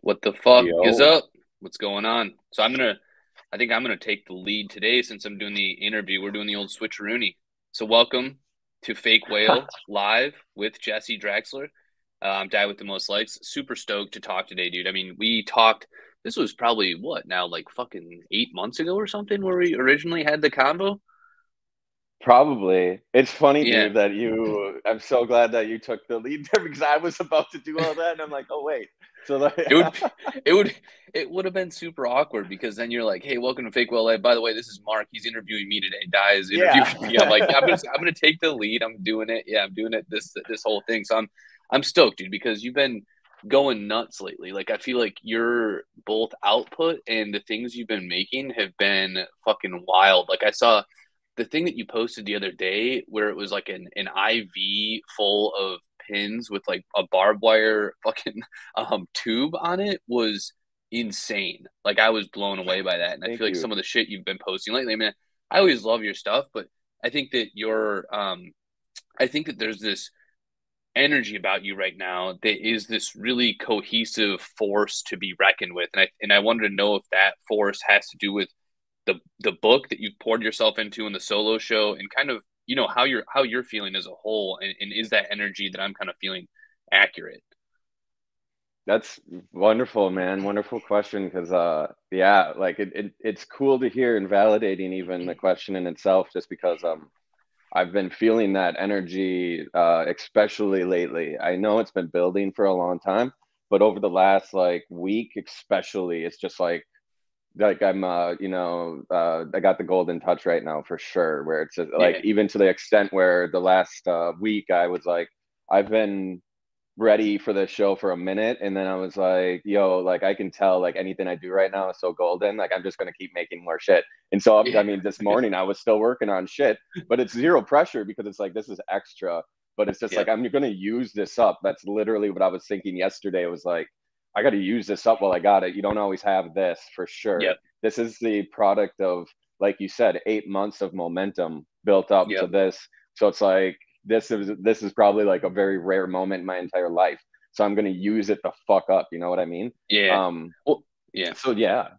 What the fuck is Yo, up? What's going on? I think I'm gonna take the lead today since I'm doing the interview. We're doing the old switcheroony. So welcome to Fake Whale live with Jesse Draxler. I'm Die with the Most Likes. Super stoked to talk today, dude. I mean, we talked. This was probably what now, like fucking 8 months ago or something, where we originally had the convo. probably. It's funny, Yeah, dude, that I'm so glad that you took the lead there because I was about to do all that and I'm like, oh, wait. So, like, it would, it would, it would have been super awkward because then you're like, "Hey, welcome to Fake Well Live. By the way, this is Mark. He's interviewing me today. Di is interviewing yeah. me." I'm like, "Yeah, I'm gonna take the lead. I'm doing it. Yeah, I'm doing it. This whole thing." So I'm stoked, dude, because you've been going nuts lately. Like I feel like your both output and the things you've been making have been fucking wild. Like I saw the thing that you posted the other day where it was like an IV full of pins with like a barbed wire fucking tube on it was insane. Like I was blown away by that. And I Thank feel like you. some of the shit you've been posting lately, I mean, I always love your stuff, but I think that I think that there's this energy about you right now that is this really cohesive force to be reckoned with. And I wanted to know if that force has to do with the book that you've poured yourself into in the solo show and kind of how you're feeling as a whole, and is that energy that I'm kind of feeling accurate? That's wonderful, man. Wonderful question because, yeah, like it's cool to hear and validating even the question in itself, just because, I've been feeling that energy, especially lately. I know it's been building for a long time, but over the last like week, especially, it's just like I'm I got the golden touch right now for sure, where it's just, like Yeah. even to the extent where the last week I was like, I've been ready for the show for a minute, and then I was like, yo, like I can tell like anything I do right now is so golden, like I'm just gonna keep making more shit. And so I Yeah. mean, this morning I was still working on shit, but it's zero pressure because it's like this is extra, but it's just like Yep. I'm gonna use this up. That's literally what I was thinking yesterday. It was like, I got to use this up while I got it. You don't always have this for sure. Yep. This is the product of, like you said, 8 months of momentum built up to Yep. this. So it's like this is probably like a very rare moment in my entire life. So I'm gonna use it the fuck up. You know what I mean? Yeah. Um. Well, yeah. So yeah,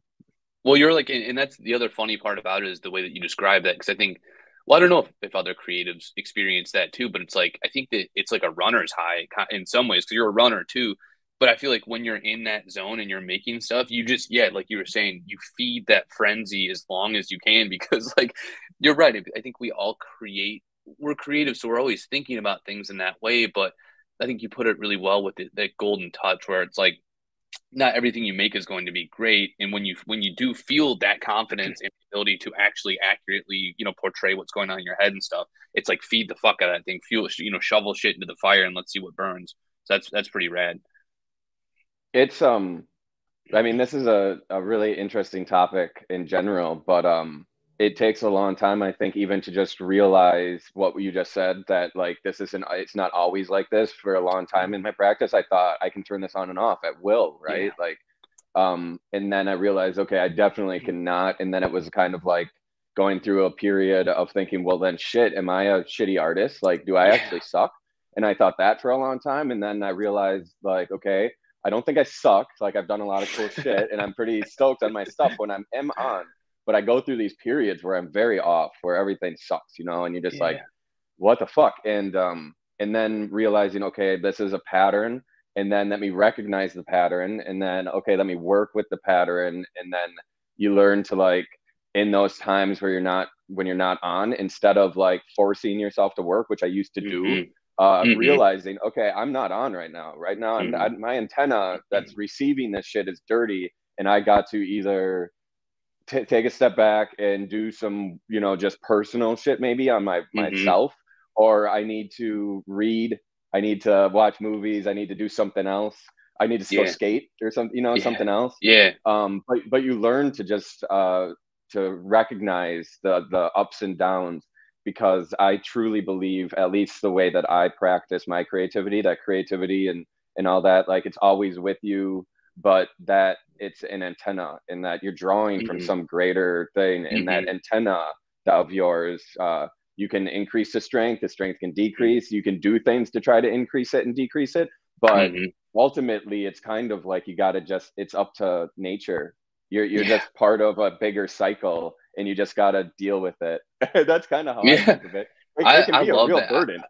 Well, you're like, and that's the other funny part about it is the way that you describe that. Because I think, well, I don't know if other creatives experience that too, but it's like, I think that it's like a runner's high in some ways because you're a runner too. But I feel like when you're in that zone and you're making stuff, you just, yeah, like you were saying, you feed that frenzy as long as you can because, like, you're right. I think we all we're creative. So we're always thinking about things in that way. But I think you put it really well with that golden touch where it's like, not everything you make is going to be great, and when you do feel that confidence and ability to actually accurately portray what's going on in your head and stuff, it's like feed the fuck out of that thing, fuel, shovel shit into the fire and let's see what burns. So that's pretty rad. it's I mean, this is a really interesting topic in general, but it takes a long time, I think, even to just realize what you just said, that like this isn't, it's not always like this. For a long time in my practice, I thought I can turn this on and off at will, Yeah. right? Like, and then I realized, okay, I definitely cannot. And then it was kind of like going through a period of thinking, well, then shit, am I a shitty artist? Like, do I Yeah. actually suck? And I thought that for a long time. And then I realized, like, okay, I don't think I suck. Like, I've done a lot of cool shit and I'm pretty stoked on my stuff when I'm on. But I go through these periods where I'm very off, where everything sucks, and you're just like, Yeah. what the fuck? And then realizing, okay, this is a pattern, and then let me recognize the pattern, and then okay, let me work with the pattern, and then you learn to, like, in those times where you're not on, instead of like forcing yourself to work, which I used to do, Mm-hmm. Mm-hmm. realizing, okay, I'm not on right now. Right now, my antenna that's receiving this shit is dirty, and I got to either take a step back and do some, just personal shit maybe on Mm-hmm. myself, or I need to read, I need to watch movies, I need to do something else, I need to go Yeah. skate or something, Yeah. something else. Yeah. But you learn to just to recognize the ups and downs, because I truly believe, at least the way that I practice my creativity, that creativity and all that, like, it's always with you, but that it's an antenna, and that you're drawing from Mm-hmm. some greater thing, and that Mm-hmm. antenna of yours, you can increase the strength can Mm-hmm. decrease, you can do things to try to increase it and decrease it, but Mm-hmm. ultimately it's kind of like you got to just, it's up to nature. You're Yeah. just part of a bigger cycle and you just got to deal with it. That's kind of how I Yeah. think of it. It can I be a love real that. burden.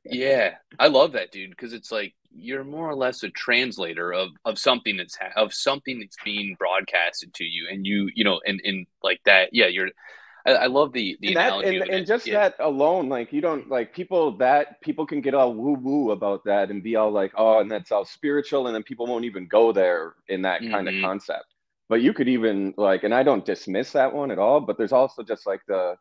Yeah, I love that, dude, because it's like you're more or less a translator of something of something that's being broadcasted to you, and and like that. Yeah, I love the And that, analogy of it. and just Yeah. that alone, like you don't, like people, that people can get all woo woo about that and be all like, oh, and that's all spiritual, and then people won't even go there in that kind of Hmm. concept. But you could even like, and I don't dismiss that one at all, but there's also just like the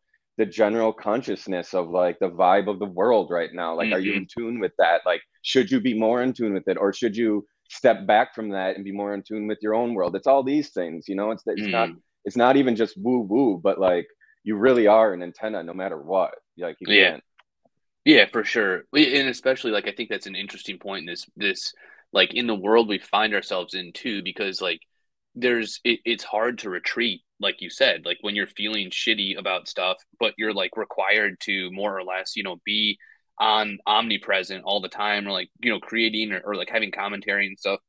general consciousness of like the vibe of the world right now. Like, are you Hmm. in tune with that? Like, should you be more in tune with it, or should you step back from that and be more in tune with your own world? It's all these things, you know. Hmm. It's not even just woo woo, but like you really are an antenna no matter what. Like you Yeah. can't. Yeah, for sure. And especially like I think that's an interesting point in this like in the world we find ourselves in too, because like it's hard to retreat, like you said, like when you're feeling shitty about stuff, but you're like required to more or less, be on omnipresent all the time, or like, creating or like having commentary and stuff.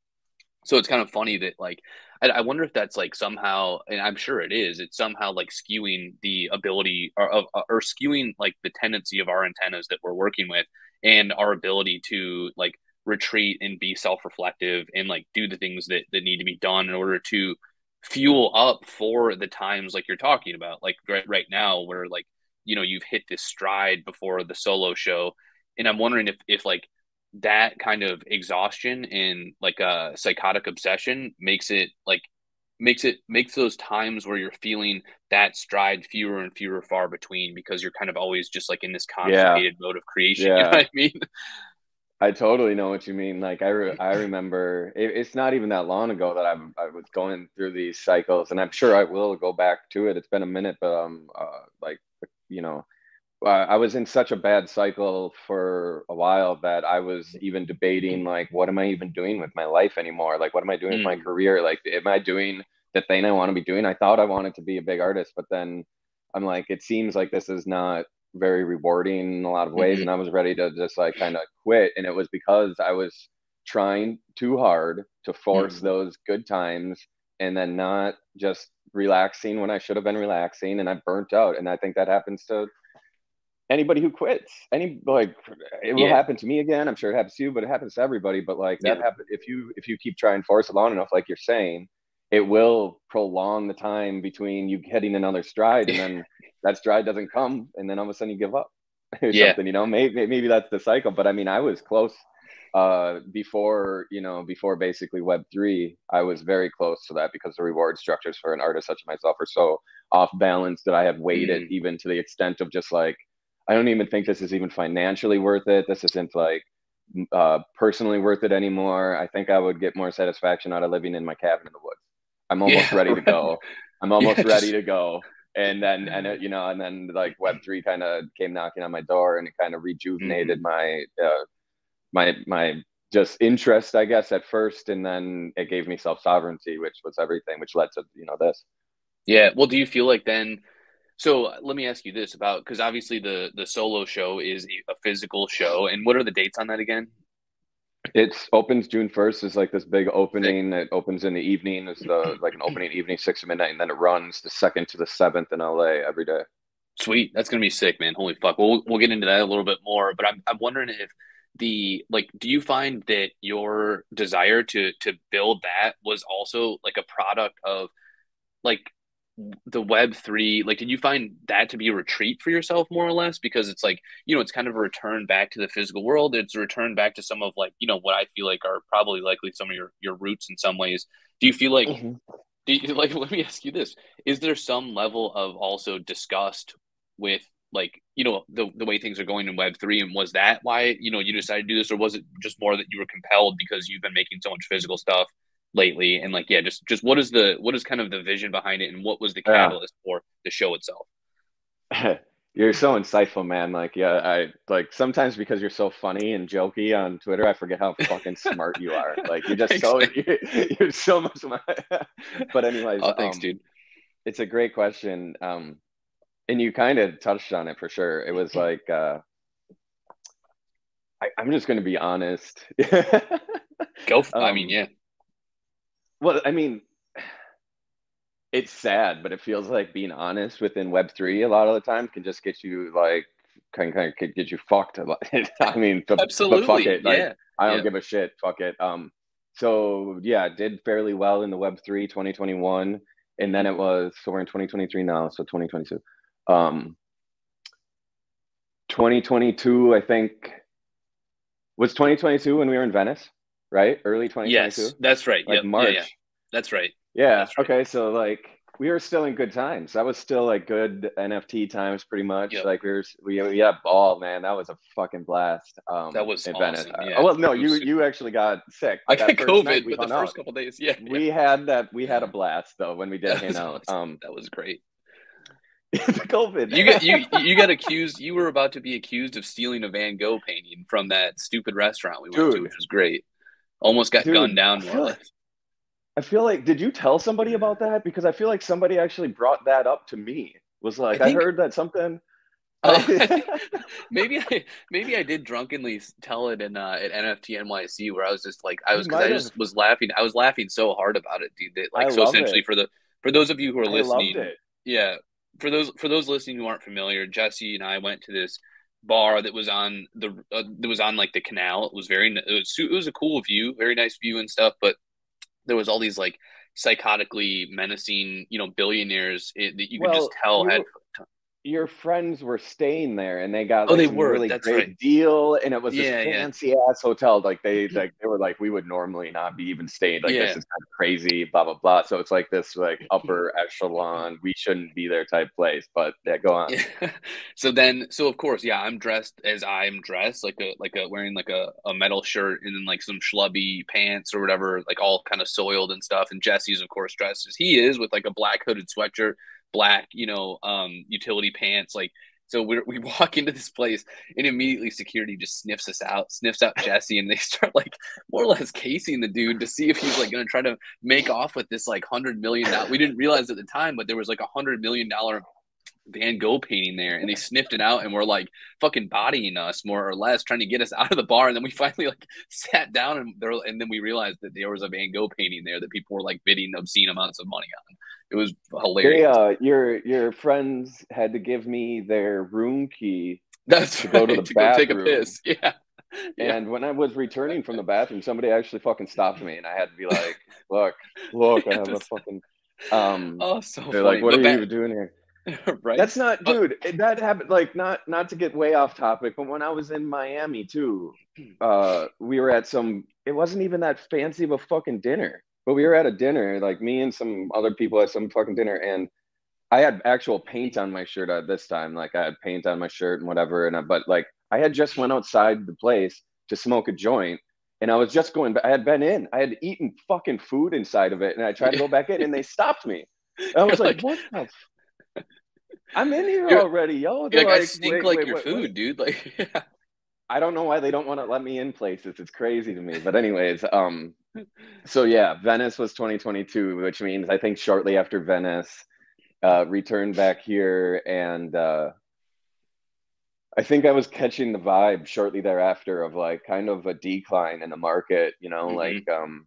So it's kind of funny that like I wonder if that's like somehow, and I'm sure it is. It's somehow like skewing the ability or skewing like the tendency of our antennas that we're working with, and our ability to like retreat and be self-reflective and like do the things that need to be done in order to fuel up for the times like you're talking about, like right now where like you've hit this stride before the solo show, and I'm wondering if like that kind of exhaustion and like a psychotic obsession makes those times where you're feeling that stride fewer and fewer far between, because you're kind of always just like in this Yeah, constipated mode of creation. You know yeah. what I mean? I totally know what you mean. Like I remember it's not even that long ago that I was going through these cycles, and I'm sure I will go back to it. It's been a minute, but like you know, I was in such a bad cycle for a while that I was even debating like, what am I even doing with my life anymore? Like, what am I doing with my Mm, career? Like, am I doing the thing I want to be doing? I thought I wanted to be a big artist, but then I'm like, it seems like this is not very rewarding in a lot of ways, hmm. and I was ready to just like kind of quit. And it was because I was trying too hard to force Hmm. those good times and then not just relaxing when I should have been relaxing, and I burnt out. And I think that happens to anybody who quits. Any like it will Yeah. happen to me again. I'm sure it happens to you, but it happens to everybody. But like that Yeah. happen if you keep trying to force it long enough, like you're saying, it will prolong the time between you hitting another stride, and then that stride doesn't come, and then all of a sudden you give up or Yeah. something. You know, maybe that's the cycle. But I mean, I was close before before basically Web3. I was very close to that because the reward structures for an artist such as myself are so off balance that I have waited Mm, even to the extent of just like, I don't even think this is even financially worth it. This isn't like personally worth it anymore. I think I would get more satisfaction out of living in my cabin in the woods. I'm almost yeah. ready to Right. go. I'm almost Yeah. ready Just to go. And then, and it, and then like Web3 kind of came knocking on my door, and it kind of rejuvenated mhm. my just interest, I guess, at first. And then it gave me self sovereignty, which was everything, which led to, this. Yeah. Well, do you feel like then? So let me ask you this about, because obviously the solo show is a physical show, and what are the dates on that again? It's opens June 1st is like this big Sick. opening. It opens in the evening. It's the like an opening evening, 6 to midnight, and then it runs the 2nd to the 7th in LA every day. Sweet. That's gonna be sick, man. Holy fuck. We'll get into that a little bit more, but I'm wondering if do you find that your desire to build that was also like a product of like the Web3? Like, did you find that to be a retreat for yourself more or less? Because it's like, it's kind of a return back to the physical world. It's a return back to some of like, what I feel like are probably likely some of your roots in some ways. Do you feel like Mhm. like let me ask you this, is there some level of also disgust with like the way things are going in Web3, and was that why you decided to do this, or was it just more that you were compelled because you've been making so much physical stuff lately, and like, yeah, just what is kind of the vision behind it, and what was the Yeah. catalyst for the show itself? You're so insightful, man. Like, yeah, I like sometimes because you're so funny and jokey on Twitter, I forget how fucking smart you are. Like, you're just Thanks, so man. you're so much. But anyways, Oh, thanks, dude. it's a great question. And you kind of touched on it for sure. It was like, I'm just going to be honest. I mean, Um, yeah, well, I mean, it's sad, but it feels like being honest within Web3 a lot of the time can just get you like kind of could get you fucked a lot. I mean, but fuck absolutely. it, like Yeah. I don't Yeah. give a shit. Fuck it. So yeah, did fairly well in the Web3 2021, and then Hmm. it was so we're in 2023 now, so 2022. 2022, I think was 2022 when we were in Venice, right? Early Yes, 2022, that's right. like Yep. Yeah. Yeah. March. That's right. Yeah. That's right. Okay. So like we were still in good times. That was still like good NFT times, pretty much. Yep. Like we had a ball, man. That was a fucking blast. That was In Venice. awesome. Oh Yeah. well, no, It was you super. actually got sick, I but got that first night COVID, we but the hung out. first couple days, yeah, yeah, We had a blast though when we did that hang was out. awesome. That was great. The COVID. You got accused. You were about to be accused of stealing a Van Gogh painting from that stupid restaurant we went to, Dude, which was great. Almost got gunned dude, down, more or less. I feel like, did you tell somebody about that? Because I feel like somebody actually brought that up to me. Was I like, I think heard that something. I think I, maybe I did drunkenly tell it in at NFT NYC where I was just like I you was because might I have. just was laughing. I was laughing so hard about it, dude. That I like so love essentially it. for those of you who are I loved listening, it. yeah, for those listening who aren't familiar, Jesse and I went to this bar that was on that was on like the canal. It was it was a cool view, very nice view and stuff, but there was all these like psychotically menacing, billionaires that you could just Well, tell had. your friends were staying there and they got Oh, like they some were. really That's right. great deal and it was this Yeah, yeah, fancy ass hotel like they were like we would normally not be even staying like this yeah. is kind of crazy blah blah blah so it's like this like upper echelon we shouldn't be there type place but yeah go on. Yeah. So of course, yeah, I'm dressed as I'm dressed, like a wearing like a metal shirt and then like some schlubby pants or whatever, like all kind of soiled and stuff. And Jesse's of course dressed as he is with like a black hooded sweatshirt, black, utility pants. Like so we walk into this place and immediately security just sniffs out Jesse, and they start like more or less casing the dude to see if he's like gonna try to make off with this like $100 million. We didn't realize at the time, but there was like $100 million Van Gogh painting there, and they sniffed it out and were like fucking bodying us more or less, trying to get us out of the bar. And then we finally like sat down, and then we realized that there was a Van Gogh painting there that people were like bidding obscene amounts of money on. It was They hilarious. your friends had to give me their room key That's to go to the right, to go take a bathroom. piss. Yeah, yeah, And when I was returning from the bathroom, somebody actually fucking stopped me, and I had to be like, "Look, I yeah. have a fucking." Um, Oh, so they're like, funny. "What But are you back, even doing here?" right? That's not, But dude. That happened. Like, not to get way off topic, but when I was in Miami too, we were at some. It wasn't even that fancy of a fucking dinner, but we were at a dinner, like me and some other people at some fucking dinner, and I had actual paint on my shirt at this time. Like I had paint on my shirt and whatever. But like I had just went outside the place to smoke a joint, and I was just going. I had been in. I had eaten fucking food inside of it, and I tried to yeah, go back in, and they stopped me. And I you're was like, like "What the? I'm in here you're already, yo." you're They're like I like, stink "Wait, like wait, your what?" food, dude. Like yeah, I don't know why they don't want to let me in places. It's crazy to me. But anyways, so yeah, Venice was 2022, which means I think shortly after Venice, returned back here and I think I was catching the vibe shortly thereafter of like kind of a decline in the market, like hmm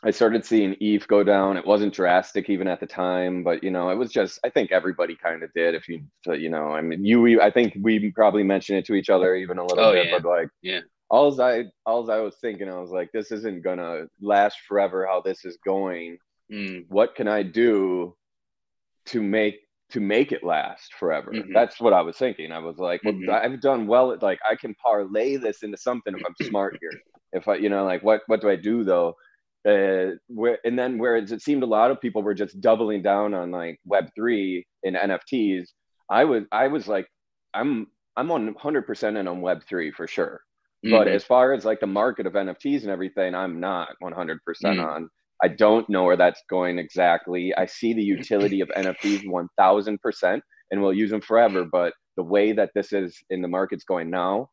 I started seeing ETH go down. It wasn't drastic even at the time, but it was just I think everybody kind of did if you I mean I think we probably mentioned it to each other even a little Oh bit, yeah, but like yeah. alls I was thinking, I was like, this isn't gonna last forever how this is going. Mm. What can I do to make it last forever? hmm That's what I was thinking. I was like, well, hmm I've done well. Like I can parlay this into something if I'm smart here. If I, like what do I do though? And then whereas it seemed a lot of people were just doubling down on like Web3 and NFTs, I was like, I'm on 100% in on Web3 for sure. But hmm as far as like the market of NFTs and everything, I'm not 100% mm on. I don't know where that's going exactly. I see the utility of NFTs 1000% and we'll use them forever. But the way that this is in the market's going now,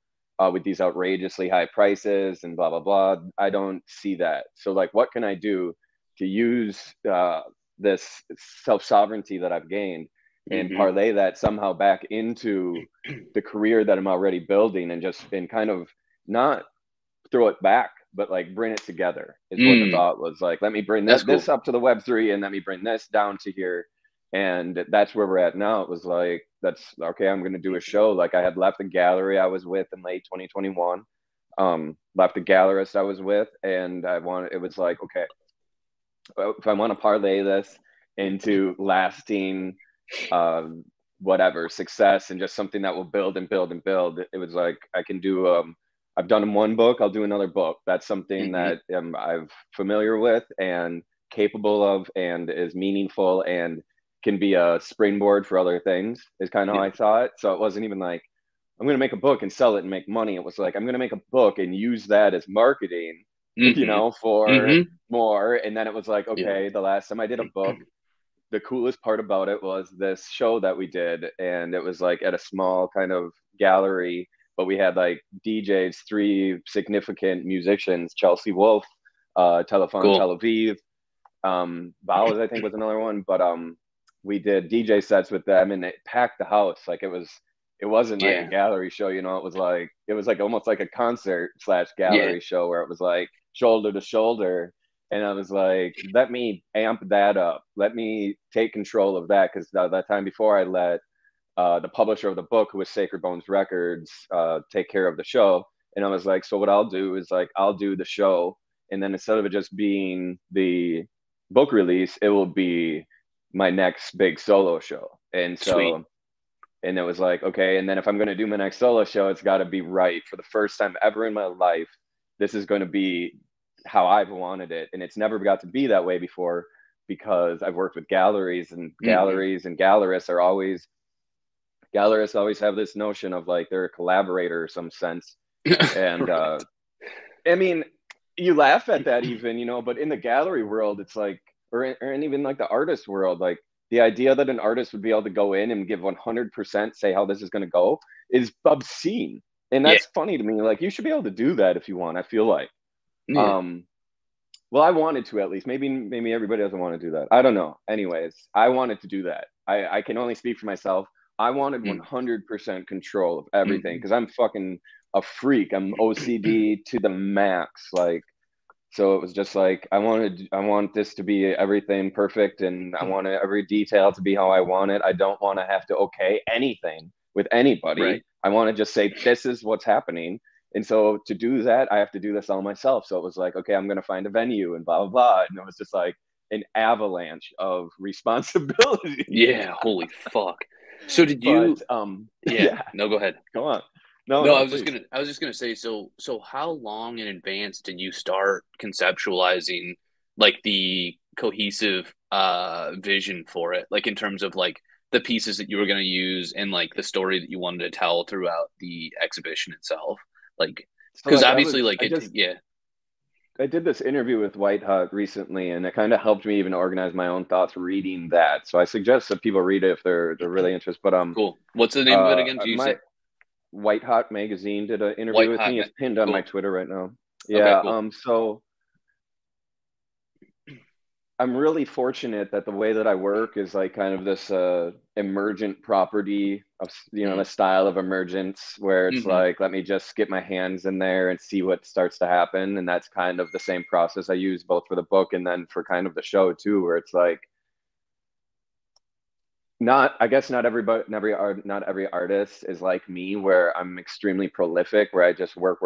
with these outrageously high prices and blah, blah, blah, I don't see that. So, like, what can I do to use this self sovereignty that I've gained and hmm parlay that somehow back into the career that I'm already building and just and kind of not throw it back but like bring it together is what the Mm, thought was. Like, let me bring that's this cool. up to the Web3 and let me bring this down to here. And that's where we're at now. It was like, that's okay. I'm going to do a show. Like, I had left the gallery I was with in late 2021, left the gallerist I was with, and it was like, okay, if I want to parlay this into lasting, uh, whatever success and just something that will build and build and build, it was like, I can do, I've done one book, I'll do another book. That's something Hmm. that I'm familiar with and capable of and is meaningful and can be a springboard for other things, is kind of how Yeah. I saw it. So it wasn't even like, I'm going to make a book and sell it and make money. It was like, I'm going to make a book and use that as marketing, Hmm. for Hmm. more. And then it was like, Yeah. okay, the last time I did a book, the coolest part about it was this show that we did. And it was like at a small kind of gallery, but we had like DJs, three significant musicians, Chelsea Wolfe, Telephone Cool. Tel Aviv, Bowers, I think was another one. But we did DJ sets with them and it packed the house. Like it wasn't like a Yeah. gallery show, it was like almost like a concert slash Yeah. gallery show where it was like shoulder to shoulder. And I was like, let me amp that up. Let me take control of that. Cause that time before I let the publisher of the book, who was Sacred Bones Records, take care of the show. And I was like, so what I'll do is like, I'll do the show. And then instead of it just being the book release, it will be my next big solo show. Sweet. And it was like, okay. And then if I'm going to do my next solo show, it's got to be right for the first time ever in my life. This is going to be how I've wanted it. And it's never got to be that way before because I've worked with galleries and Hmm. gallerists always have this notion of like they're a collaborator in some sense. And Right. I mean, you laugh at that even, but in the gallery world, it's like, or in even like the artist world, like the idea that an artist would be able to go in and give 100% say how this is going to go is obscene. And Yeah. that's funny to me. Like, you should be able to do that if you want, I feel like. Yeah. Um, well, I wanted to at least. Maybe everybody doesn't want to do that. I don't know. Anyways, I wanted to do that. I can only speak for myself. I wanted Mm, 100% control of everything mm, because I'm fucking a freak. I'm OCD to the max. Like, so it was just like I want this to be everything perfect, and I want every detail to be how I want it. I don't want to have to okay anything with right. anybody. I want to just say this is what's happening. And so to do that, I have to do this all myself. So it was like, okay, I'm going to find a venue and blah blah blah. And it was just like an avalanche of responsibility. Yeah. Holy fuck. So did But you? Yeah. yeah, No, go ahead. go on. No, No, no, please. I was just gonna say, so how long in advance did you start conceptualizing like the cohesive vision for it? Like in terms of like the pieces that you were gonna use and like the story that you wanted to tell throughout the exhibition itself. Like, So because like obviously like I it, just yeah. I did this interview with White Hot recently, and it kind of helped me even organize my own thoughts reading that. So I suggest that people read it if they're really interested. But Cool. What's the name of it again? Did you my say White Hot magazine did an interview White with Hot? me. It's pinned on my Cool. Twitter right now. Okay, Yeah. cool. So I'm really fortunate that the way that I work is like kind of this emergent property of Mm. the style of emergence where it's Hmm. like let me just get my hands in there and see what starts to happen, and that's kind of the same process I use both for the book and then for kind of the show too, where it's like not I guess not everybody not every artist is like me where I'm extremely prolific where I just work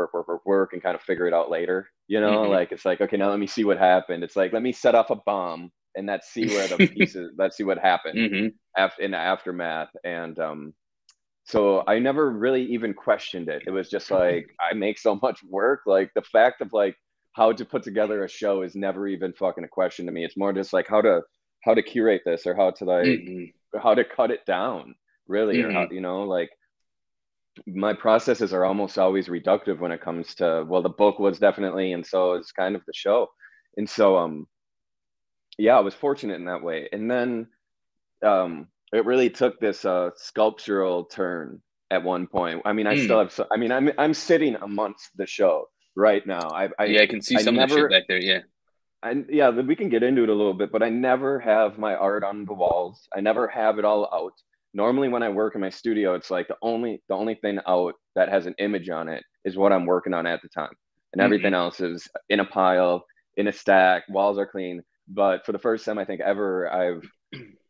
and kind of figure it out later, Hmm. like it's like okay, now let me see what happened. It's like let me set off a bomb and let's see where the pieces let's see what happened Hmm. after in the aftermath. And so I never really even questioned it. It was just like I make so much work, like the fact of like how to put together a show is never even fucking a question to me. It's more just like how to curate this or Hmm. how to cut it down really, or how Hmm. like my processes are almost always reductive when it comes to, well, the book was definitely, and so it's kind of the show. And so yeah, I was fortunate in that way. And then it really took this sculptural turn at one point. I mean, I still Mm. have I mean, I'm sitting amongst the show right now. Yeah, I can see I some of the shit never back there. Yeah. yeah, we can get into it a little bit, but I never have my art on the walls. I never have it all out. Normally, when I work in my studio, it's like the only thing out that has an image on it is what I'm working on at the time. and everything Hmm. else is in a pile, in a stack. Walls are clean. But for the first time, I think ever, I've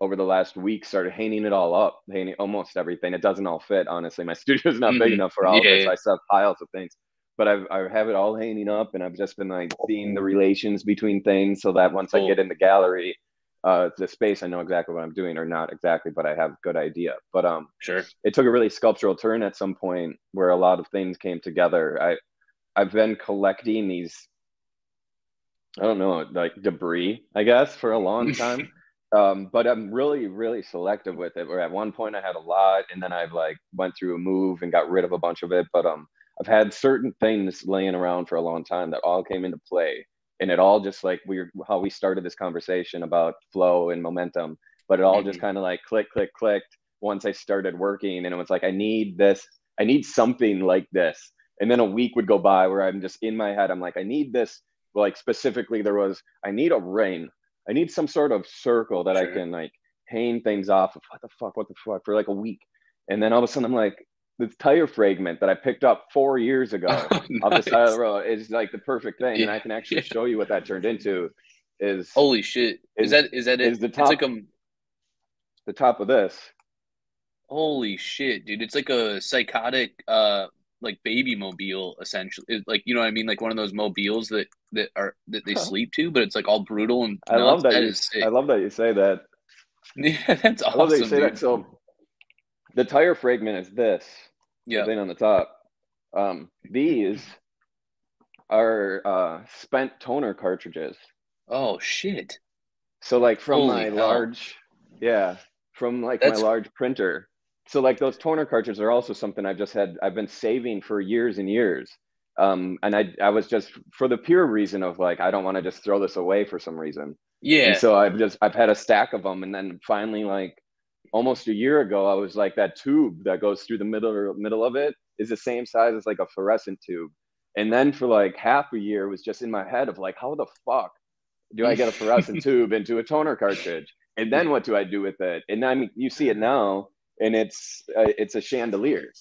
over the last week started hanging it all up, hanging almost everything. It doesn't all fit, honestly. My studio is not big Hmm. enough for all of Yeah, it, so yeah. I still have piles of things. But I have it all hanging up, and I've just been like seeing the relations between things, so that once I Cool. get in the gallery, the space, I know exactly what I'm doing, or not exactly, but I have a good idea. But Sure. it took a really sculptural turn at some point where a lot of things came together. I've been collecting these, I don't know, like debris, I guess, for a long time. But I'm really, really selective with it. Where at one point I had a lot, and then I've like went through a move and got rid of a bunch of it. But I've had certain things laying around for a long time that all came into play, and it all just like how we started this conversation about flow and momentum. But it all just Hmm. kind of like clicked once I started working, and it was like I need this, I need something like this. And then a week would go by where I'm just in my head, I'm like, I need this, like specifically there was, I need a ring, I need some sort of circle that I Sure. can like hang things off of. What the fuck for like a week. And then all of a sudden I'm like, this tire fragment that I picked up 4 years ago Oh, off the side of the nice. road is like the perfect thing, and Yeah. I can actually Yeah. show you what that turned into. is Holy shit. is Is that it? is the It's like top, the top of this. holy shit, dude. It's like a psychotic like baby mobile essentially. Like you know what I mean? Like one of those mobiles that they sleep to, but it's like all brutal and I love nuts. that That you is I sick. love that you say that. Yeah, that's I love that you awesome, say that. dude. So the tire fragment is this, the Yep. thing on the top. These are spent toner cartridges. Oh shit. So like from Holy my hell. large, yeah, from like my That's large printer. So like those toner cartridges are also something I've been saving for years and years. And I was just for the pure reason of like I don't want to just throw this away for some reason. And yeah, so I've had a stack of them, and then finally like almost a year ago I was like that tube that goes through the middle of it is the same size as like a fluorescent tube. And then for like half a year it was just in my head of like how the fuck do I get a fluorescent tube into a toner cartridge? And then what do I do with it? And then you see it now, and it's a chandelier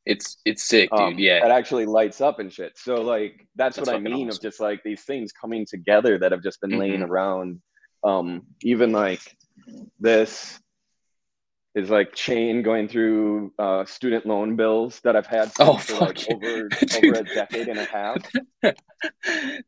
it's sick, dude. Yeah, that actually lights up and shit. So like that's what that's I fucking mean of awesome. just like these things coming together that have just been laying Hmm. around. Even like this is like chain going through student loan bills that I've had Oh since for like fuck, over dude. a decade and a half.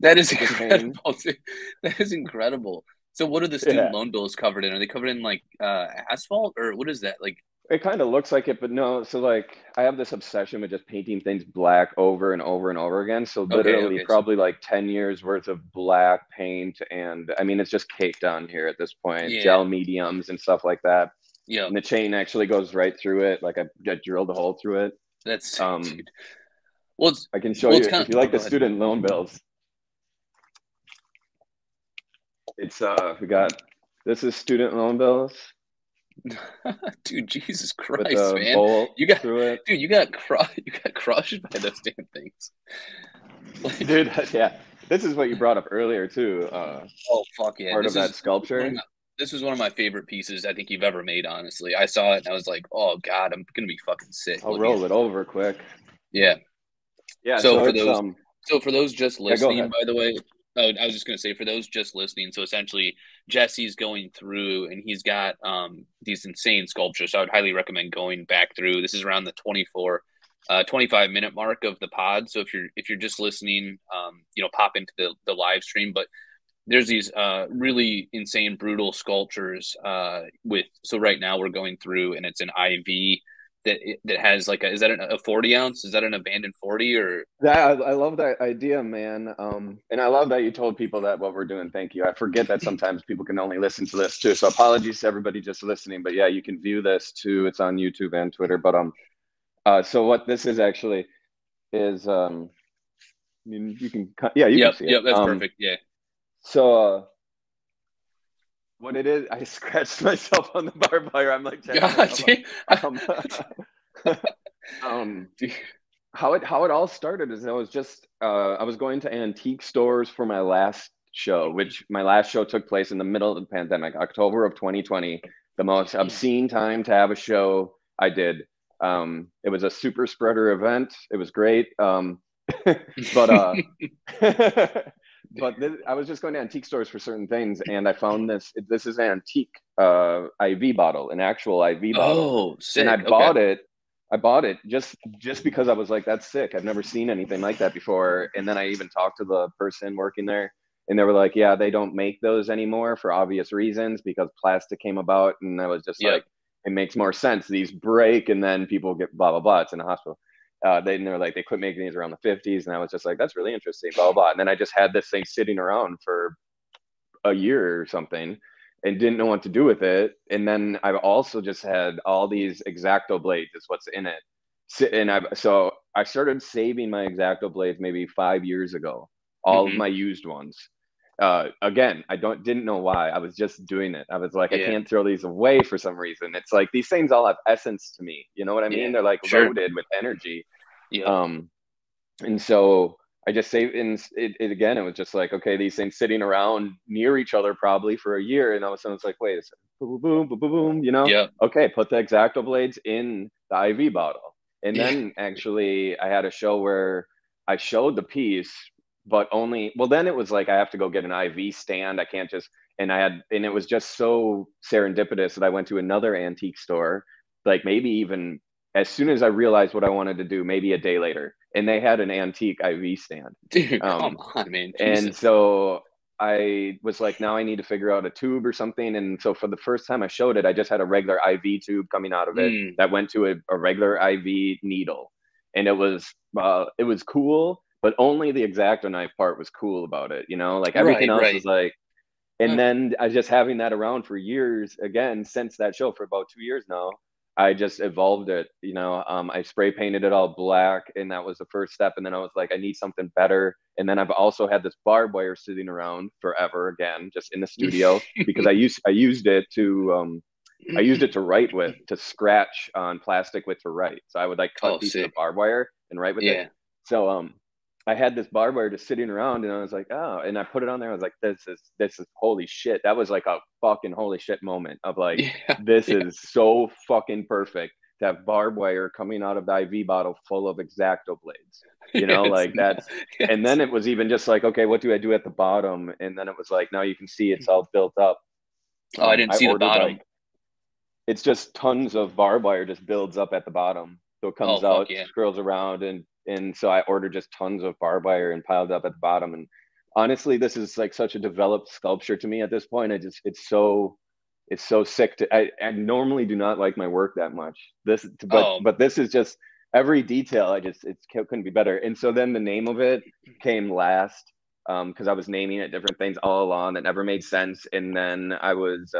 That is Just hanging. incredible, dude. That is incredible. So what are the student Yeah. loan bills covered in? Are they covered in like asphalt or what is that? Like It kind of looks like it, but no. So like I have this obsession with just painting things black over and over and over again. So okay, literally okay. So probably like 10 years worth of black paint, and I mean it's just caked on here at this point, yeah. gel mediums and stuff like that. Yep. And the chain actually goes right through it. Like I drilled a hole through it. That's sick, Um, dude. Well it's I can show well it's you kind if of you oh like the go ahead. student loan bills. It's we got, this is student loan bills Dude, Jesus with Christ, a man. bolt You got through it. dude, you got crushed by those damn things. Like, Dude, yeah. This is what you brought up earlier too. oh fuck yeah. Part of that sculpture. This is one of my favorite pieces I think you've ever made, honestly. I saw it and I was like, oh God, I'm gonna be fucking sick I'll looking at roll it this. over quick. Yeah. Yeah, So so for it's those so for those just yeah, go listening, ahead. by the way, oh, I was just gonna say for those just listening, so essentially Jesse's going through and he's got these insane sculptures. So I would highly recommend going back through. This is around the 25-minute mark of the pod. So if you're just listening, pop into the live stream. But there's these really insane, brutal sculptures with. So right now we're going through, and it's an IV that has like is that a 40 ounce? Is that an abandoned 40 or Yeah, I love that idea, man. And I love that you told people that what we're doing. Thank you. I forget that sometimes people can only listen to this too. So apologies to everybody just listening. But yeah, you can view this too. It's on YouTube and Twitter. But so what this is actually is I mean, you can yeah, you can Yep, see it. yep, that's perfect. Yeah. So what it is, I scratched myself on the barbed wire. I'm like checking God myself damn. out. Um, how it all started is I was going to antique stores for my last show, which my last show took place in the middle of the pandemic, October of 2020, the most obscene time to have a show I did. It was a super spreader event. It was great. But I was just going to antique stores for certain things, and I found this. This is an antique IV bottle, an actual IV bottle, Oh, and I sick. Okay. bought it. I bought it just because I was like, that's sick. I've never seen anything like that before. And then I even talked to the person working there, and they were like, yeah, they don't make those anymore for obvious reasons because plastic came about. And I was just Yep. like, it makes more sense. These break, and then people get blah blah blah. It's in a hospital. They were like, they quit making these around the 50s, and I was just like, that's really interesting, blah blah blah. And then I just had this thing sitting around for a year or something, and didn't know what to do with it. And then I've also just had all these X-Acto blades, is what's in it. And I started saving my X-Acto blades maybe 5 years ago, all of Hmm. my used ones. Again, I didn't know why. I was just doing it. I was like, I Yeah. can't throw these away for some reason. It's like these things all have essence to me. You know what I mean? Yeah. They're like Sure. loaded with energy. Yep. Um, and so I just saved, and again, it was just like, okay, these things sitting around near each other probably for a year. And all of a sudden it's like, wait a second, boom, boom, boom, boom, boom, Yep. okay, put the X-Acto blades in the IV bottle. And Yeah. then actually I had a show where I showed the piece, but only, well, then it was like, I have to go get an IV stand. I can't just, and it was just so serendipitous that I went to another antique store, like maybe even as soon as I realized what I wanted to do, maybe a day later, and they had an antique IV stand. Dude, come Um, on, man. and Jesus. so I was like, now I need to figure out a tube or something. And so for the first time I showed it, I just had a regular IV tube coming out of it Mm. that went to a regular IV needle, and it was cool, but only the X-Acto knife part was cool about it. Like everything Right, else right. was like. And Huh. then I just having that around for years, again, since that show for about 2 years now, I just evolved it. I spray painted it all black, and that was the first step. And then I was like, I need something better. And then I've also had this barbed wire sitting around forever, again, just in the studio, because I used it to write with, to scratch on plastic with, to write. So I would like cut Oh, pieces of sick. barbed wire and write with it. Yeah. So I had this barbed wire just sitting around, and I was like, oh, and I put it on there. I was like, this is holy shit. That was like a fucking holy shit moment of like, Yeah. this Yeah. is so fucking perfect to have barbed wire coming out of the IV bottle full of X-Acto blades. Yeah. It's Like not, that's, and yes. then it was even just like, okay, what do I do at the bottom? And then it was like, now you can see it's all built up. Oh, I didn't I see the ordered bottom. like, it's just tons of barbed wire just builds up at the bottom. So it Oh, comes fuck out, yeah. scrolls around, and so I ordered just tons of barbed wire and piled up at the bottom. And honestly, this is like such a developed sculpture to me at this point. It's so sick to I normally do not like my work that much. Oh, But this is just every detail. It couldn't be better. And so then the name of it came last, because I was naming it different things all along that never made sense. And then I was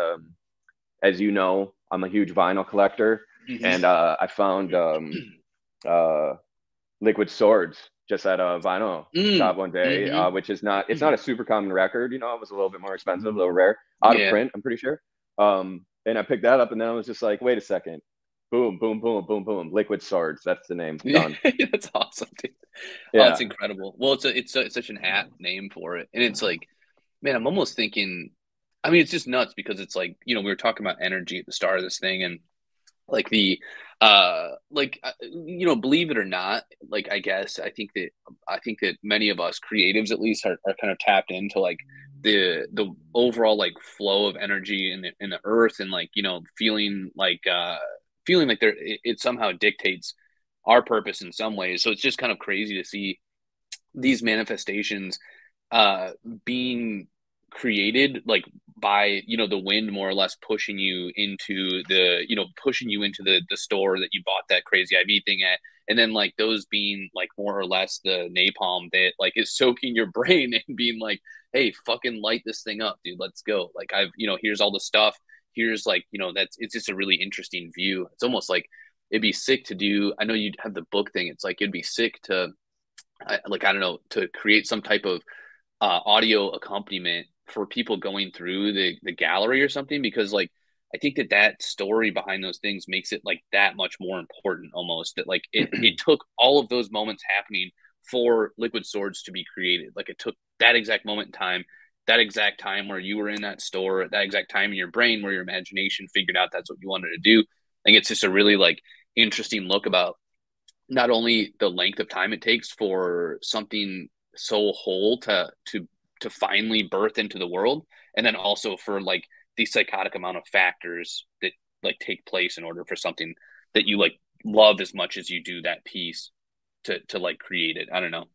as you know, I'm a huge vinyl collector, and hmm. I found uh, Liquid Swords just at a vinyl shop Mm. one day, Hmm. which is not, it's not a super common record. It was a little bit more expensive, a little rare, out of Yeah. print, I'm pretty sure. And I picked that up, and then I was just like, wait a second, boom, boom, boom, boom, boom, Liquid Swords. That's the name. Yeah. Done. That's awesome, dude. Oh, it's Yeah. incredible. Well, it's such an apt name for it. And it's like, man, I'm almost thinking, I mean, it's just nuts because it's like, we were talking about energy at the start of this thing, and like believe it or not, like I think that many of us creatives at least are kind of tapped into like the overall like flow of energy in the earth, and like feeling like it somehow dictates our purpose in some ways. So it's just kind of crazy to see these manifestations uh being created like by the wind more or less pushing you into the store that you bought that crazy IV thing at, and then like those being like more or less the napalm that like is soaking your brain and being like, hey, fucking light this thing up, dude, let's go. Like I've here's all the stuff, here's like that's it's just a really interesting view. It's almost like it'd be sick to do. I know you'd have the book thing. It's like it'd be sick to I don't know, to create some type of audio accompaniment for people going through the gallery or something, because like I think that story behind those things makes it like that much more important, almost, that like it took all of those moments happening for Liquid Swords to be created. Like it took that exact moment in time, that exact time where you were in that store, that exact time in your brain where your imagination figured out that's what you wanted to do. I think it's just a really like interesting look about not only the length of time it takes for something so whole to finally birth into the world, and then also for like the psychotic amount of factors that like take place in order for something that you like love as much as you do that piece to like create it. I don't know.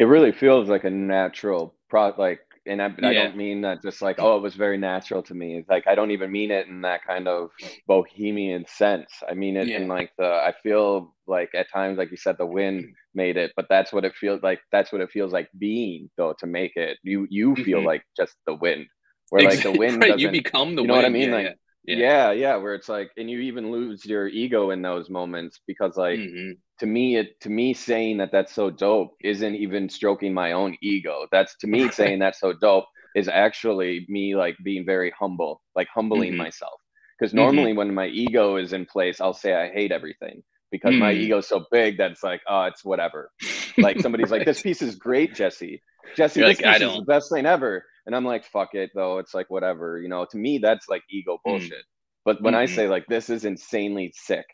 It really feels like a natural like, and I Yeah. don't mean that just like, oh, it was very natural to me. It's like, I don't even mean it in that kind of bohemian sense. I mean it in Yeah. like I feel like at times, like you said, the wind made it, but that's what it feels like. That's what it feels like being, though, to make it. You feel Hmm. like just the wind, where like the Exactly. wind Right. You doesn't, become the you know what I wind. mean? Yeah. Like, Yeah. Yeah. yeah, where it's like, and you even lose your ego in those moments because like, Hmm. to me saying that that's so dope isn't even stroking my own ego. That's, to me, saying that's so dope is actually me like being very humble, like humbling Hmm. myself. Because Hmm. normally when my ego is in place, I'll say I hate everything because my Hmm. ego is so big that it's like, oh, it's whatever. Like somebody's like, this Right. piece is great, Jesse. Jesse, You're this like, I piece is the don't. best thing ever. And I'm like, fuck it, though. It's like, whatever. To me, that's like ego Mm. bullshit. But when I Hmm. say like, this is insanely sick,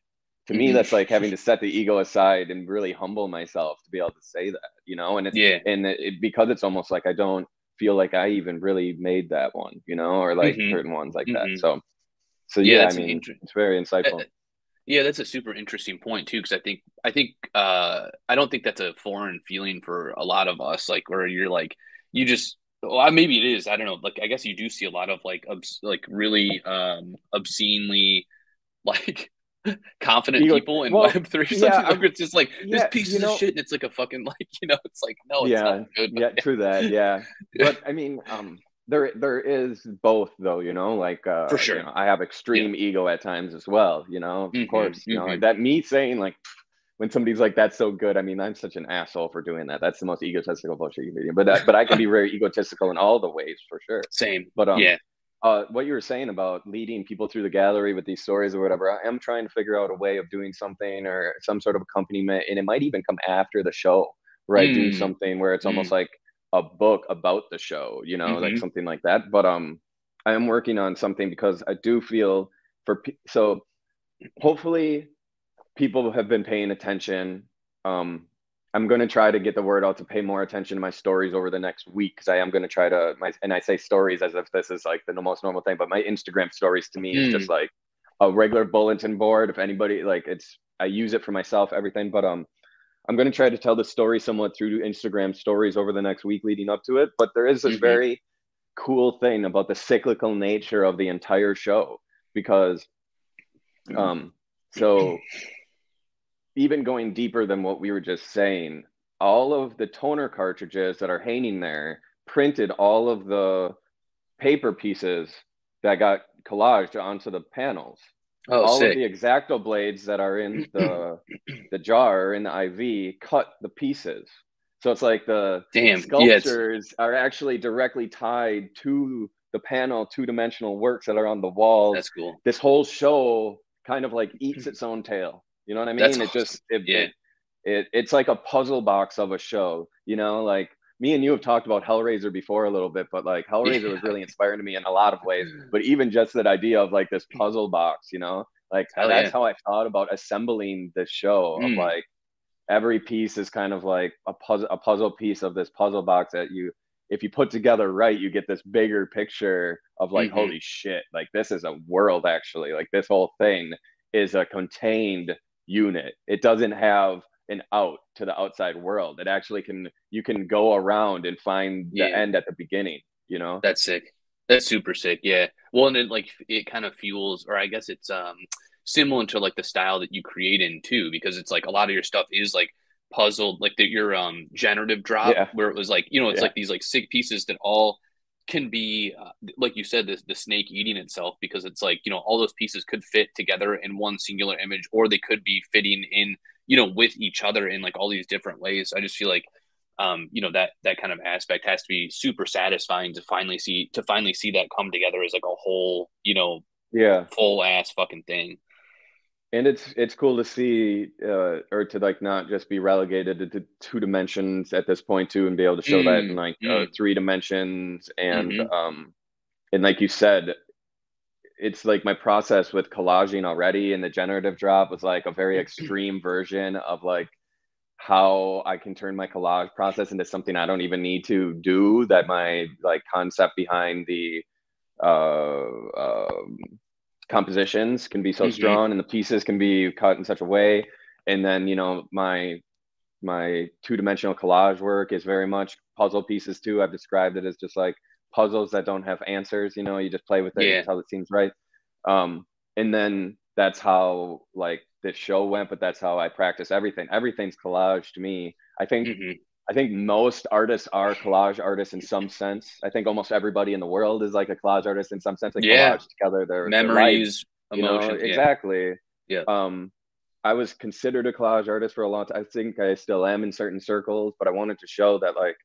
to me, Hmm. that's like having to set the ego aside and really humble myself to be able to say that. And it's, Yeah. because it's almost like I don't feel like I even really made that one, or like Hmm. certain ones like that. Hmm. So Yeah, yeah, I that's an mean, interesting. it's very insightful. Yeah, that's a super interesting point too, because I think I don't think that's a foreign feeling for a lot of us, like where you're like you just well, maybe it is. I don't know. Like I guess you do see a lot of like like really obscenely like confident Ego, people in well, Web3 or yeah, something like it's just like this yeah, piece is shit and it's like a fucking like it's like no, it's not yeah, good, but yeah, true that, yeah. yeah. But I mean, there is both though, like For sure. I have Yeah. extreme ego at times as well, of Hmm. course, Hmm. like that me saying like when somebody's like, that's so good. I mean, I'm such an asshole for doing that. That's the most egotistical bullshit you can do. But I can be very egotistical in all the ways for sure. Same. But Yeah. what you were saying about leading people through the gallery with these stories or whatever, I am trying to figure out a way of doing something or some sort of accompaniment, and it might even come after the show where I do Mm. something where it's almost Mm. like a book about the show, like Hmm. something like that. But I am working on something because I do feel so hopefully people have been paying attention. Um, I'm going to try to get the word out to pay more attention to my stories over the next week because I am going to try to and I say stories as if this is like the most normal thing, but my Instagram stories to me is just Mm. like a regular bulletin board. If anybody like I use it for myself, everything. But I'm going to try to tell the story somewhat through Instagram stories over the next week leading up to it. But there is this Hmm. very cool thing about the cyclical nature of the entire show because so even going deeper than what we were just saying, all of the toner cartridges that are hanging there printed all of the paper pieces that got collaged onto the panels. Oh, All of sick. the X-Acto blades that are in the jar in the IV cut the pieces. So it's like the Damn. Yeah, it's sculptures are actually directly tied to the panel two-dimensional works that are on the walls. that's cool. This whole show kind of like eats its own tail. You know what I That's mean? It awesome. just it Yeah. it, it's like a puzzle box of a show, like me and you have talked about Hellraiser before a little bit, but like Hellraiser was Yeah. really inspiring to me in a lot of ways. But even just that idea of like this puzzle box, like Hell that's yeah. how I thought about assembling this show of Mm. like every piece is kind of like a puzzle piece of this puzzle box that if you put together right, you get this bigger picture of like, Hmm. holy shit, like this is a world actually. Like this whole thing is a contained unit. It doesn't have an out to the outside world. It actually you can go around and find the Yeah. end at the beginning. That's sick. That's super sick. Yeah. Well, and it like it kind of fuels, or I guess it's similar to like the style that you create in too, because it's like a lot of your stuff is like puzzled, like your generative drop, Yeah. where it was like it's Yeah. like these like sick pieces that all can be like you said, the snake eating itself, because it's like all those pieces could fit together in one singular image, or they could be fitting in with each other in like all these different ways. I just feel like that kind of aspect has to be super satisfying to finally see that come together as like a whole, Yeah. full ass fucking thing. And it's cool to see or to like not just be relegated to two dimensions at this point too, and be able to show that in Mm, like mm, three dimensions, and mm-hmm. like you said, it's like my process with collaging already, and the generative drop was like a very extreme version of like how I can turn my collage process into something I don't even need to do, that my like concept behind the uh, compositions can be so Hmm. strong, and the pieces can be cut in such a way. And then, you know, my two-dimensional collage work is very much puzzle pieces too. I've described it as just like puzzles that don't have answers, you know, you just play with it Yeah. just how it seems right. And then that's how like this show went, but that's how I practice everything. Everything's collage to me. Hmm. I think most artists are collage artists in some sense. I think almost everybody in the world is like a collage artist in some sense. They Yeah. collage together their lives, Memories, you know, emotions. Yeah. exactly. Yeah. Um, I was considered a collage artist for a long time. I think I still am in certain circles, but I wanted to show that like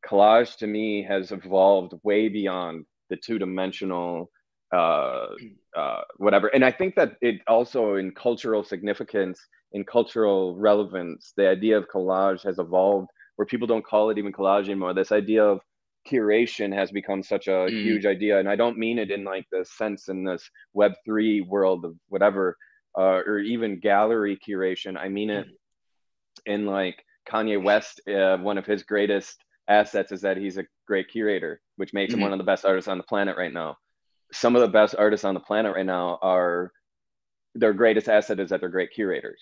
collage to me has evolved way beyond the two-dimensional uh whatever. And I think that it also, in cultural significance, in cultural relevance, the idea of collage has evolved where people don't call it even collage anymore. This idea of curation has become such a Mm. huge idea, and I don't mean it in like the sense in this web3 world of whatever, or even gallery curation. I mean it in like Kanye West, one of his greatest assets is that he's a great curator, which makes him one Hmm. of the best artists on the planet right now. Some of the best artists on the planet right now are, their greatest asset is that they're great curators.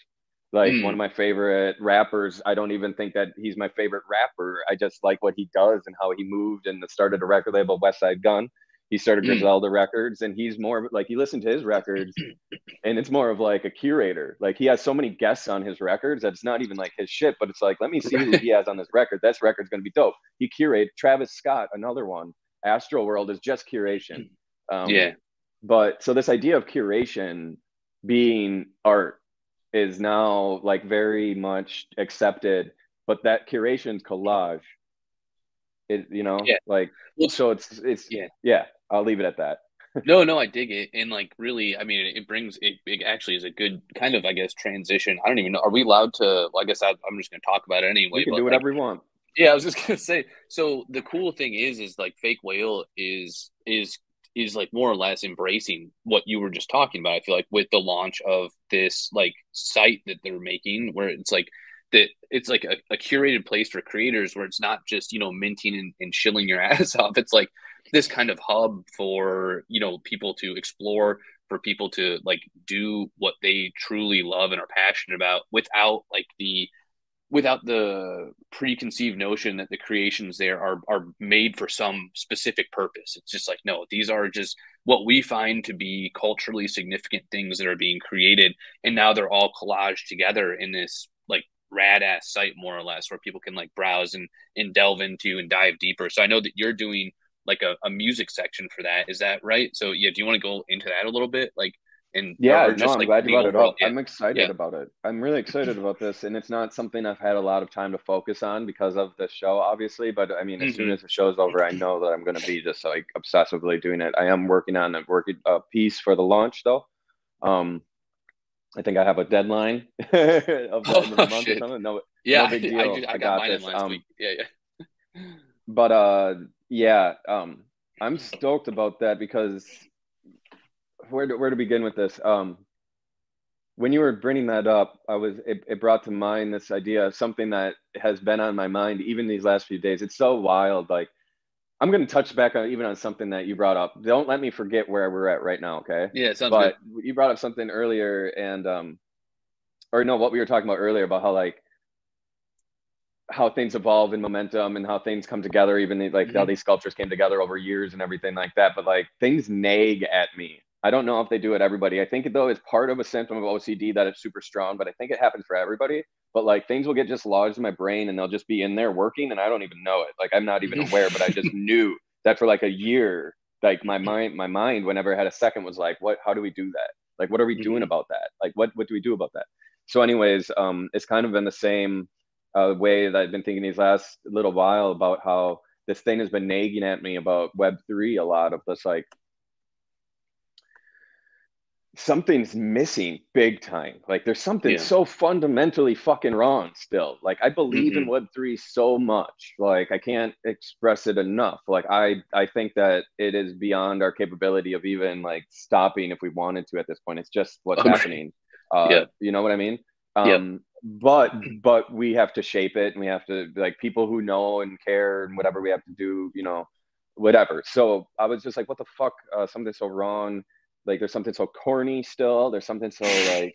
Like one Mm. of my favorite rappers, I don't even think that he's my favorite rapper. I just like what he does and how he moved and started a record label, West Side Gun. He started Mm. Griselda Records, and he's more like, you listen to his records and it's more of like a curator. Like he has so many guests on his records that it's not even like his shit, but it's like, let me see who he has on this record. This record's gonna be dope. He curated Travis Scott, another one. Astro World is just curation. Um, Yeah. but so this idea of curation being art is now like very much accepted, but that curation's collage. It, you know, Yeah. like, Well, so it's yeah. yeah. I'll leave it at that. No, no, I dig it. And like really, I mean, it brings it actually is a good kind of, I guess, transition. I don't even know. Are we allowed to, well, I guess I'm just gonna talk about it We anyway, can but do like, whatever we want. yeah, I was just gonna say, so the cool thing is like Fake Whale is like more or less embracing what you were just talking about. I feel like with the launch of this like site that they're making, where it's like that it's like a curated place for creators where it's not just, you know, minting and shilling your ass off. It's like this kind of hub for, you know, people to explore, for people to like do what they truly love and are passionate about without the preconceived notion that the creations there are made for some specific purpose. It's just like, no, these are just what we find to be culturally significant things that are being created, and now they're all collaged together in this like rad ass site, more or less, where people can like browse and delve into and dive deeper. So I know that you're doing like a music section for that. Is that right? So yeah, do you want to go into that a little bit, like, and Yeah, or no, just I'm like glad you the brought it overall? up. Yeah, I'm excited yeah. about it. I'm really excited about this, and it's not something I've had a lot of time to focus on because of the show, obviously. But I mean, as soon Mm-hmm. as the show's over, I know that I'm going to be just like obsessively doing it. I am working on a piece for the launch, though. Um, I think I have a deadline of the end of the Oh month or shit. something. No, no Yeah, big I deal. do. I I got got mine in this. last week. Yeah, yeah. But yeah, I'm stoked about that because where to begin with this? When you were bringing that up, it brought to mind this idea of something that has been on my mind even these last few days. It's so wild. Like I'm going to touch back on even on something that you brought up. Don't let me forget where we're at right now, okay? Yeah, sounds good. But you brought up something earlier, and or no, what we were talking about earlier about how like how things evolve in momentum and how things come together, even like how Hmm. these sculptures came together over years and everything like that. But like things nag at me. I don't know if they do it everybody. I think though it's part of a symptom of OCD that it's super strong, but I think it happens for everybody. But like things will get just lodged in my brain and they'll just be in there working and I don't even know it. Like I'm not even aware, but I just knew that for like a year, like my mind, whenever I had a second was like, what, how do we do that? Like, what are we doing Hmm. about that? Like, what do we do about that? So anyways, it's kind of been the same way that I've been thinking these last little while about how this thing has been nagging at me about Web3 a lot of this like something's missing big time. Like there's something Yeah. so fundamentally fucking wrong still. Like I believe in Hmm. Web3 so much. Like I can't express it enough. Like I think that it is beyond our capability of even like stopping if we wanted to at this point. It's just what's Agree. happening. Yeah. You know what I mean? Yep. But we have to shape it, and we have to, like, people who know and care and whatever we have to do, whatever. So I was just like, what the fuck? Something's so wrong. Like there's something so corny still. There's something so like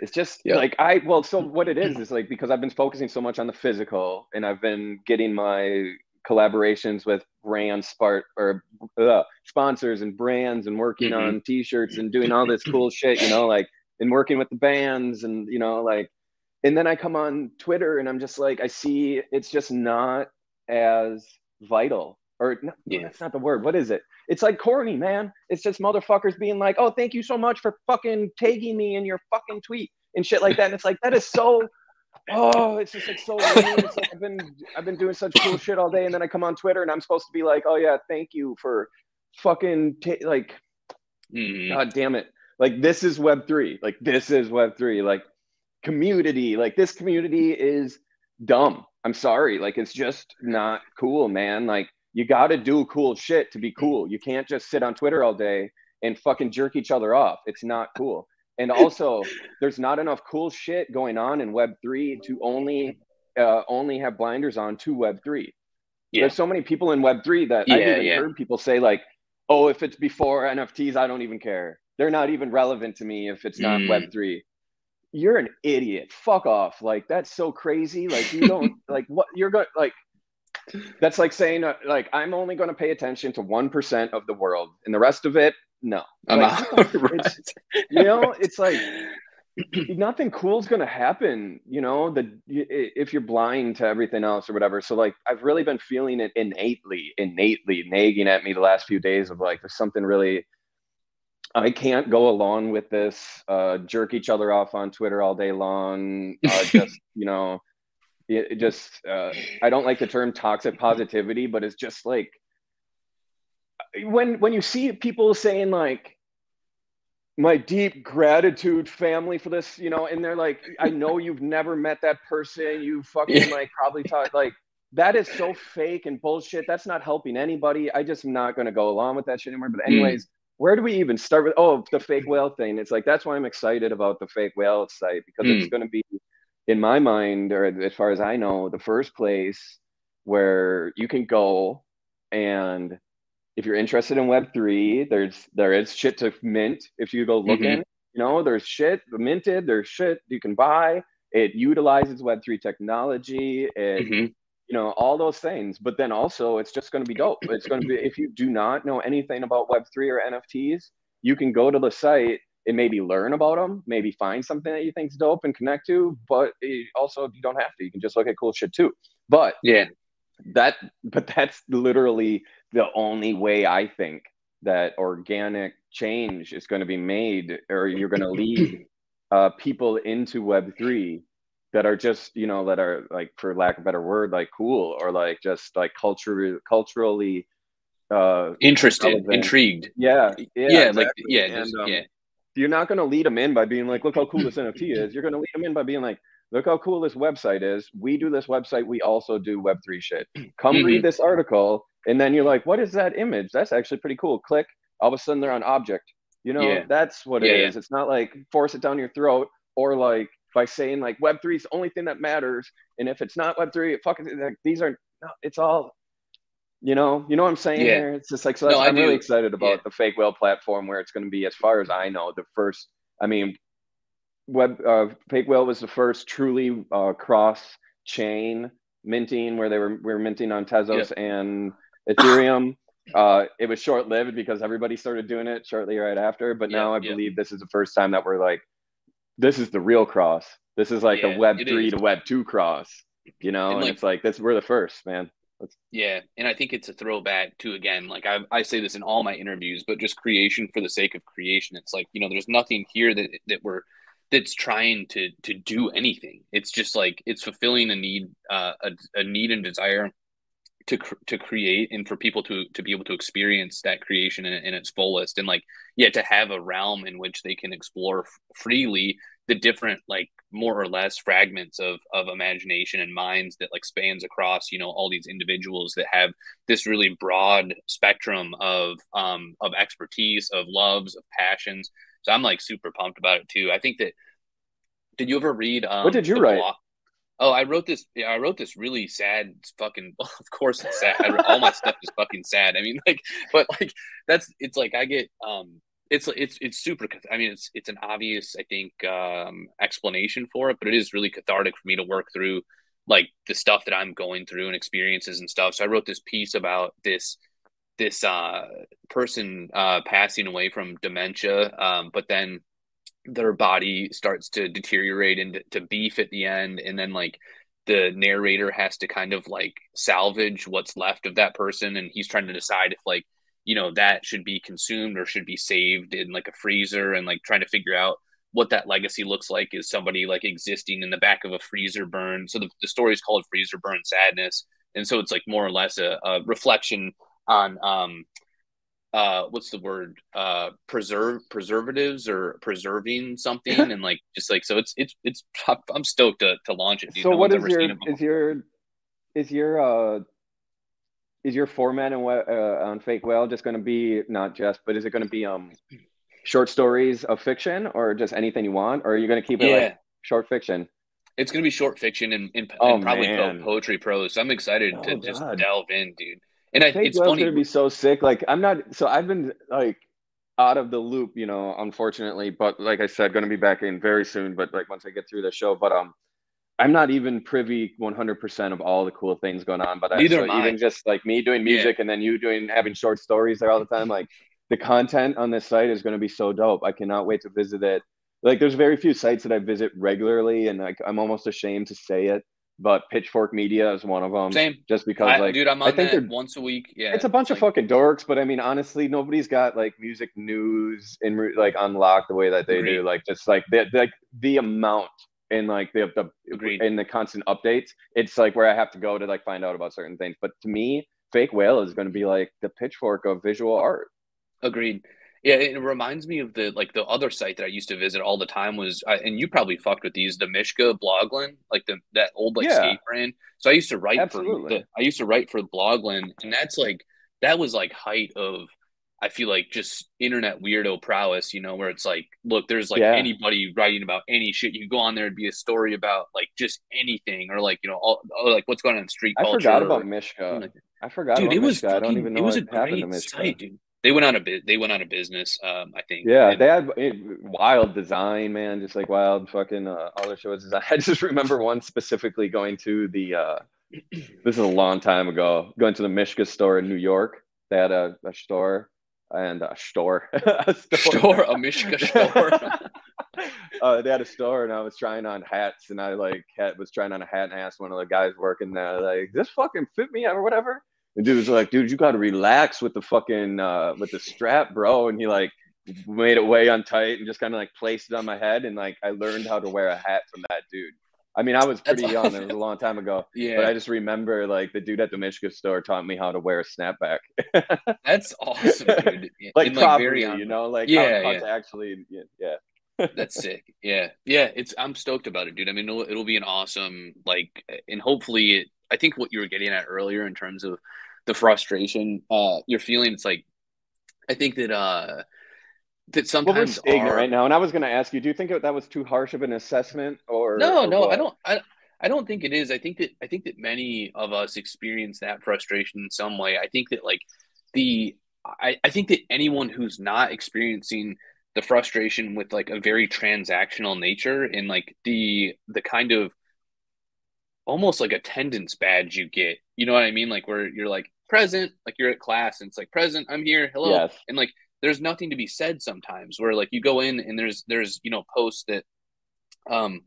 it's just Yep. like so what it is like because I've been focusing so much on the physical and I've been getting my collaborations with sponsors and brands and working Hmm. on t-shirts and doing all this cool shit, like and working with the bands and like and then I come on Twitter and I'm just like I see it's just not as vital or no, Yeah. that's not the word. What is it? It's like corny, man. It's just motherfuckers being like, "Oh, thank you so much for fucking tagging me in your fucking tweet," and shit like that. And it's like that is so. Oh, it's just like so lame. It's like I've been doing such cool shit all day, and then I come on Twitter and I'm supposed to be like, "Oh yeah, thank you for fucking like, Hmm. god damn it." Like this is Web3. Like this is Web3. Like community. Like this community is dumb. I'm sorry. Like it's just not cool, man. Like you got to do cool shit to be cool. You can't just sit on Twitter all day and fucking jerk each other off. It's not cool. And also, there's not enough cool shit going on in Web3 to only have blinders on to Web3. Yeah. There's so many people in Web3 that I've Yeah. even Yeah. heard people say like, "Oh, if it's before NFTs, I don't even care. They're not even relevant to me if it's not Mm. Web3." You're an idiot. Fuck off. Like that's so crazy. Like you don't like what you're going like that's like saying like I'm only going to pay attention to 1% of the world and the rest of it no. I'm Like out. what the it's Right. it's like nothing cool's going to happen, if you're blind to everything else or whatever. So like I've really been feeling it innately nagging at me the last few days of like there's something really I can't go along with this. Jerk each other off on Twitter all day long. Just it just I don't like the term toxic positivity, but it's just like when you see people saying like my deep gratitude family for this, and they're like, I know you've never met that person. You Yeah. fucking like probably talk like that is so fake and bullshit. That's not helping anybody. I just am not going to go along with that shit anymore. But Mm. anyways, where do we even start with? Oh, the fake whale thing. It's like that's why I'm excited about the fake whale site because it's Mm. going to be, in my mind, or as far as I know, the first place where you can go and if you're interested in Web3, there is shit to mint if you go looking. Hmm. There's shit minted, there's shit you can buy. It utilizes Web3 technology. It Hmm. all those things. But then also it's just going to be dope. It's going to be if you do not know anything about Web3 or NFTs, you can go to the site and maybe learn about them, maybe find something that you think is dope and connect to. But also you don't have to. You can just look at cool shit too. But Yeah. that but that's literally the only way I think that organic change is going to be made or you're going to lead people into Web3 that are just that are like for lack of a better word like cool or like just like culturally uh Interested, relevant. intrigued. Yeah, Yeah. Like, exactly. yeah. And Just, yeah. you're not going to lead them in by being like, look how cool this NFT is. You're going to lead them in by being like, look how cool this website is. We do this website. We also do Web3 shit. Come read Hmm. this article. And then you're like, what is that image? That's actually pretty cool. Click. All of a sudden they're on object. Yeah. That's what it Yeah. Yeah. is. It's not like force it down your throat or like by saying like Web3 is the only thing that matters. And if it's not Web3, like, these are, no, it's all, what I'm saying Yeah. here? It's just like, so No, that's, I I'm really do. excited Yeah. about the fake whale platform where it's going to be, as far as I know, the first, I mean, fake whale was the first truly cross chain minting where we were minting on Tezos Yep. and Ethereum. It was short lived because everybody started doing it shortly right after. But Yep. now I Yep. believe this is the first time that we're like, this is the real cross. This is like the Yeah. Web It three is. to Web two cross, And and like, it's like this. We're the first, man. Let's, yeah, and I think it's a throwback to, again, like I say this in all my interviews, but just creation for the sake of creation. It's like, there's nothing here that's trying to do anything. It's just like it's fulfilling a need and desire to create and for people to be able to experience that creation in its fullest, and like yeah, to have a realm in which they can explore freely the different like more or less fragments of imagination and minds that like spans across, you know, all these individuals that have this really broad spectrum of expertise, of loves, of passions. So I'm like super pumped about it too. I think that, did you ever read What did you the write? block? Oh, I wrote this. Yeah, I wrote this really sad fucking. Of course, it's sad. All my stuff is fucking sad. I mean, like, but like that's it's like I get it's super. I mean, it's an obvious I think explanation for it, but it is really cathartic for me to work through like the stuff that I'm going through and experiences and stuff. So I wrote this piece about this person passing away from dementia, but then their body starts to deteriorate and to beef at the end, and then like the narrator has to kind of like salvage what's left of that person, and he's trying to decide if like, you know, that should be consumed or should be saved in like a freezer, and like trying to figure out what that legacy looks like is somebody like existing in the back of a freezer burn. So the story is called Freezer Burn Sadness, and so it's like more or less a reflection on what's the word, preservatives or preserving something, and like just like so it's I'm stoked to launch it, dude. So No what one's is ever seen your it before. is your is your format on Fake Whale just going to be not just, but is it going to be short stories of fiction or just anything you want, or are you going to keep it like Yeah, short fiction? it's gonna be short fiction Oh and probably man. poetry prose, so I'm excited to Oh just God. delve in, dude. And Fake it's Whale's funny. gonna be so sick. Like I'm not, so I've been like out of the loop, you know, unfortunately. But like I said, gonna be back in very soon. But like once I get through the show, but I'm not even privy 100% of all the cool things going on. But Neither so am I. even just like me doing Yeah, music and then you doing having short stories there all the time, like the content on this site is gonna be so dope. I cannot wait to visit it. Like there's very few sites that I visit regularly, and like I'm almost ashamed to say it, but Pitchfork Media is one of them, same. just because I like dude, I'm I on think that they're once a week. Yeah, it's a it's bunch of like fucking dorks, but I mean, honestly, nobody's got like music news in like unlocked the way that they do. agreed, Like just like the amount and like agreed, in the constant updates. It's like where I have to go to like find out about certain things. But to me, Fake Whale is going to be like the pitchfork of visual art. agreed. Yeah, it reminds me of the like the other site that I used to visit all the time was, and you probably fucked with these, the Mishka Blogland, like the that old like Yeah, skate brand. So I used to write for absolutely. Blogland, and that's like that was like height of, I feel like, just internet weirdo prowess, you know, where it's like, look, there's like Yeah, anybody writing about any shit. You go on there and be a story about like just anything, or like, you know, all like what's going on in street I forgot culture about or Mishka. like, I forgot dude, about Mishka. I don't even it know was a what happened to great Mishka. site, dude. They went out of business, I think. Yeah, And they had wild design, man, just like wild fucking all their shows design. I just remember one specifically going to the this is a long time ago, going to the Mishka store in New York. They had a store and a store, a store. store, a Mishka store. They had a store, and I was trying on hats, and I like was trying on a hat, and I asked one of the guys working there, like, "This fucking fit me or whatever." And dude was like, "Dude, you got to relax with the fucking with the strap, bro." And he like made it way untight and just kind of like placed it on my head, and like I learned how to wear a hat from that dude. I mean, I was That's pretty young; it was a long time ago, but yeah, I just remember like the dude at the Mishka store taught me how to wear a snapback, that's awesome, dude. like And like very properly, on you brand. know, like Yeah, how yeah. to actually, yeah. That's sick. Yeah. Yeah, it's I'm stoked about it, dude. I mean, it'll be an awesome like, and hopefully I think what you were getting at earlier in terms of the frustration you're feeling, it's like I think that Well, we're sometimes stagnant our right now, and I was going to ask you, do you think that was too harsh of an assessment, no, or no, I what? don't. I don't think it is. I think that many of us experience that frustration in some way. I think that like the I think that anyone who's not experiencing the frustration with like a very transactional nature and like the kind of almost like attendance badge you get. You know what I mean? Like where you're like present, like you're at class and it's like present, I'm here, hello, Yes, and like there's nothing to be said sometimes. Where like you go in and there's you know posts um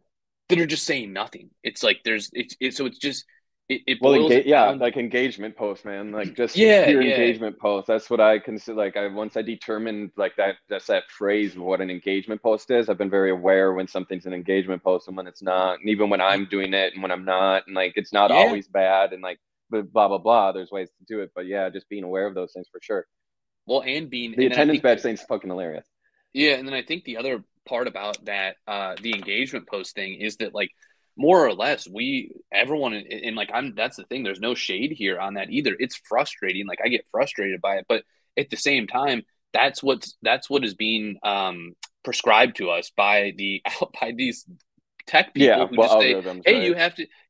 that are just saying nothing. It's like so it's just it well, boils it yeah, down. like engagement posts, man, like just Yeah, pure yeah, engagement posts. That's what I consider. Like, I once I determined like that's that phrase of what an engagement post is. I've been very aware when something's an engagement post and when it's not, and even when I'm doing it and when I'm not, and like it's not yeah, always bad, and like blah blah blah. There's ways to do it, but yeah, just being aware of those things for sure. Well, and being, The and then I attendance think badge thing's fucking hilarious. yeah, and then I think the other part about that, the engagement post thing is that like more or less everyone and like that's the thing. There's no shade here on that either. It's frustrating. Like I get frustrated by it, but at the same time, that's what is being prescribed to us by by these tech Yeah, people who well, just say, algorithms, "Hey, right?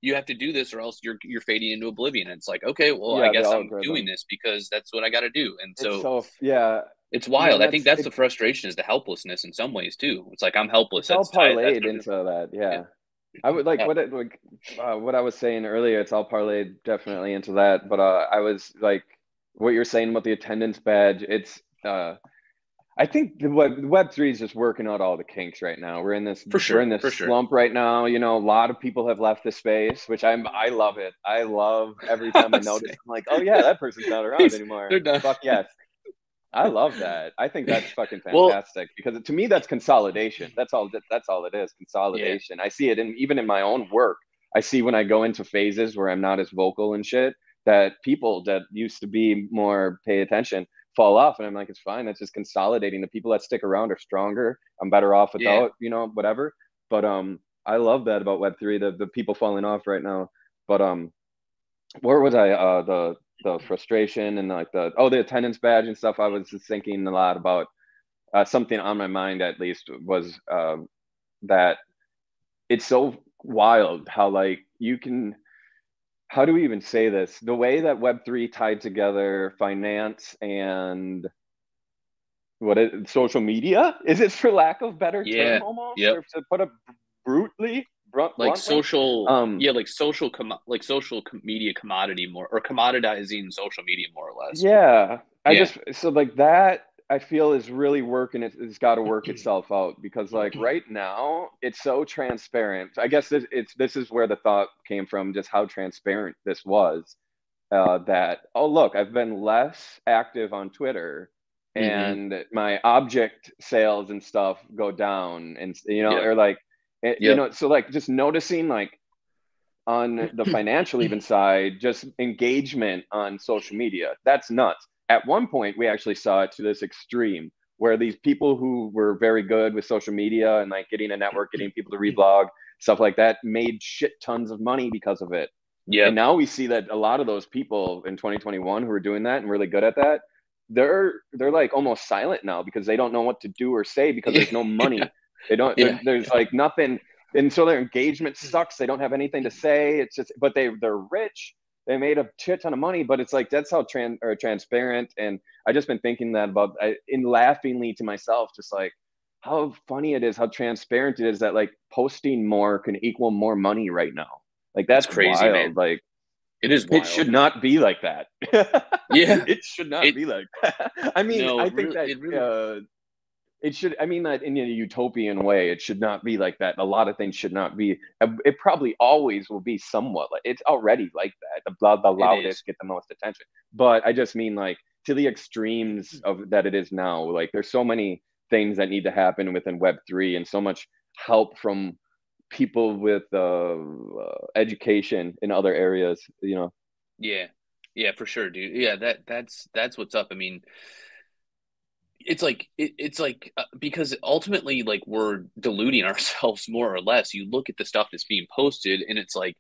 you have to do this, or else you're fading into oblivion." And it's like, okay, well, I Yeah, the guess I'm doing algorithm. this because that's what I got to do. And It's so so yeah, it's man. wild. I think That's that's the it. frustration is the helplessness in some ways too. It's like I'm helpless. It's all That's parlayed what it is. into that. Yeah. Yeah, I would like Uh, what I was saying earlier. It's all parlayed definitely into that. But I was like, what you're saying about the attendance badge. It's I think Web3 is just working out all the kinks right now. We're in this for sure. slump right now. You know, a lot of people have left the space, which I love it. I love every time I notice. I'm like, oh yeah, that person's not around anymore. They're done. Fuck yes. I love that. I think that's fucking Well, fantastic because to me that's consolidation. That's all it is, yeah, consolidation. I see it even in my own work. I see when I go into phases where I'm not as vocal and shit that people that used to be more pay attention fall off and I'm like it's fine. That's just consolidating. The people that stick around are stronger. I'm better off yeah, without, whatever. But I love that about Web3, the people falling off right now. But where was I? The frustration and like the attendance badge and stuff. I was just thinking a lot about something on my mind at least was that it's so wild how like you can. How do we even say this? The way that Web3 tied together finance and social media is it for lack of better term yeah, almost yep. or to put it Like bluntly. social, um yeah, like media commodity more or commoditizing social media more or less. Yeah, I Yeah, just so like that I feel is really working. It's got to work itself out because like right now it's so transparent. I guess this is where the thought came from, just how transparent this was. That oh look, I've been less active on Twitter, mm-hmm. and my object sales and stuff go down, and Yep, or like yep, so like just noticing like on the financial even side, just engagement on social media. That's nuts. At one point, we actually saw it to this extreme where these people who were very good with social media and like getting a network, getting people to reblog, stuff like that, made shit tons of money because of it. And yep. now we see that a lot of those people in 2021 who are doing that and really good at that, they're like almost silent now because they don't know what to do or say because Yeah, there's no money. They don't. yeah, There's like nothing, and so their engagement sucks. They don't have anything to say. It's just, but they're rich. They made a shit ton of money, but it's like that's how transparent. And I just been thinking that about in laughingly to myself, just like how funny it is, how transparent it is that like posting more can equal more money right now. Like it's that's crazy, man. wild. Like It is it wild. should not be like that. Yeah, It should not it be like that. I mean, no, I think that it really, it should, I mean that in a utopian way, it should not be like that. A lot of things should not be, it probably always will be somewhat like, it's already like that. The it is. loudest get the most attention. But I just mean like to the extremes of that it is now. Like there's so many things that need to happen within Web3 and so much help from people with education in other areas. Yeah, yeah, for sure, dude. Yeah, that's what's up. I mean, it's like because ultimately like we're deluding ourselves more or less. You look at the stuff that's being posted and it's like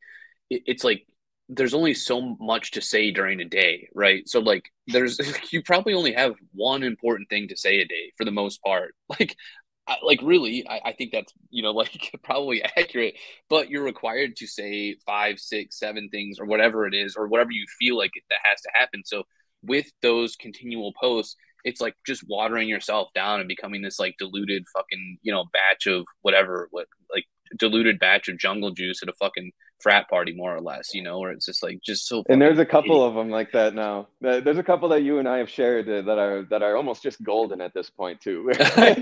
it's like there's only so much to say during a day, right? So like there's you probably only have one important thing to say a day for the most part. Like really, I think that's like probably accurate, but you're required to say five, six, seven things or whatever it is, or whatever you feel like that has to happen. So with those continual posts, it's like just watering yourself down and becoming this like diluted fucking batch of whatever, what like diluted batch of jungle juice at a fucking frat party, more or less, where it's just like just so And there's fucking a couple shitty. of them like that now. There's a couple that you and I have shared that are almost just golden at this point too. I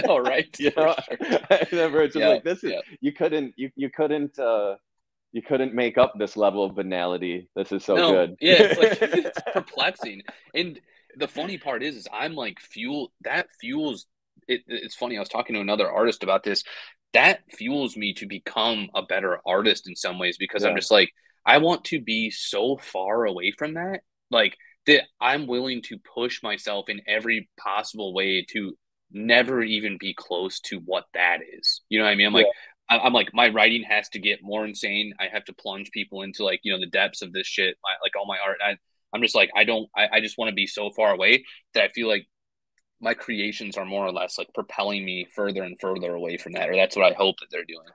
know, right? You For know, sure. it's just Yeah, like this is yeah. you couldn't make up this level of banality. This is so No, good. yeah, it's like it's perplexing. And the funny part is I'm like fuels it. It's funny. I was talking to another artist about this. That fuels me to become a better artist in some ways because I'm Yeah, just like I want to be so far away from that, like that I'm willing to push myself in every possible way to never even be close to what that is. You know what I mean? Yeah. I'm like, my writing has to get more insane. I have to plunge people into like, the depths of this shit. Like all my art. I'm just like, I just want to be so far away that I feel like my creations are more or less like propelling me further and further away from that, or that's what I hope that they're doing.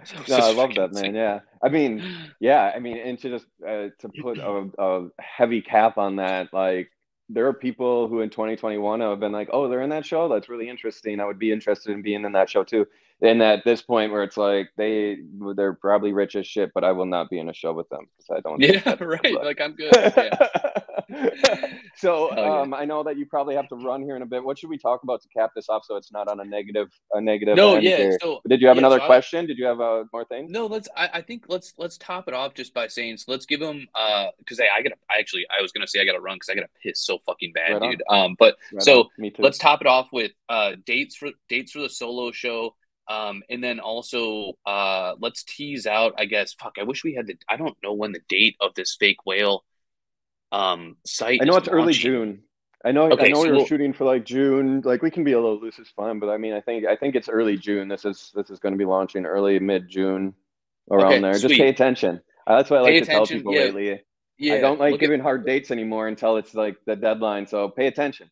So it's No, I just love freaking that, insane. man. Yeah. I mean, and to just to put a heavy cap on that, like there are people who in 2021 have been like, oh, they're in that show. That's really interesting. I would be interested in being in that show too. And at this point where it's like they're probably rich as shit, but I will not be in a show with them because I don't think Yeah, that's the right. look. Like I'm good. Yeah. So Hell yeah. I know that you probably have to run here in a bit. What should we talk about to cap this off so it's not on a negative No, end yeah. here? So Did you have yeah, another so I question? Did you have more things? no, I think let's top it off just by saying, so let's give them because I was gonna say I gotta run because I gotta piss so fucking bad, Right on. dude. But Right on. so Me too. let's top it off with dates for the solo show. And then also let's tease out, I guess, fuck, I wish we had I don't know when the date of this fake whale site I know is it's early launching. June. I Okay, know we so were shooting for like June. Like we can be a little loose is fine, but I mean I think it's early June. This is going to be launching early mid June around okay, there. Just pay sweet. attention. That's what I Pay like to tell attention. people Yeah, lately. I yeah. don't like Look at giving hard dates anymore until it's like the deadline. So pay attention.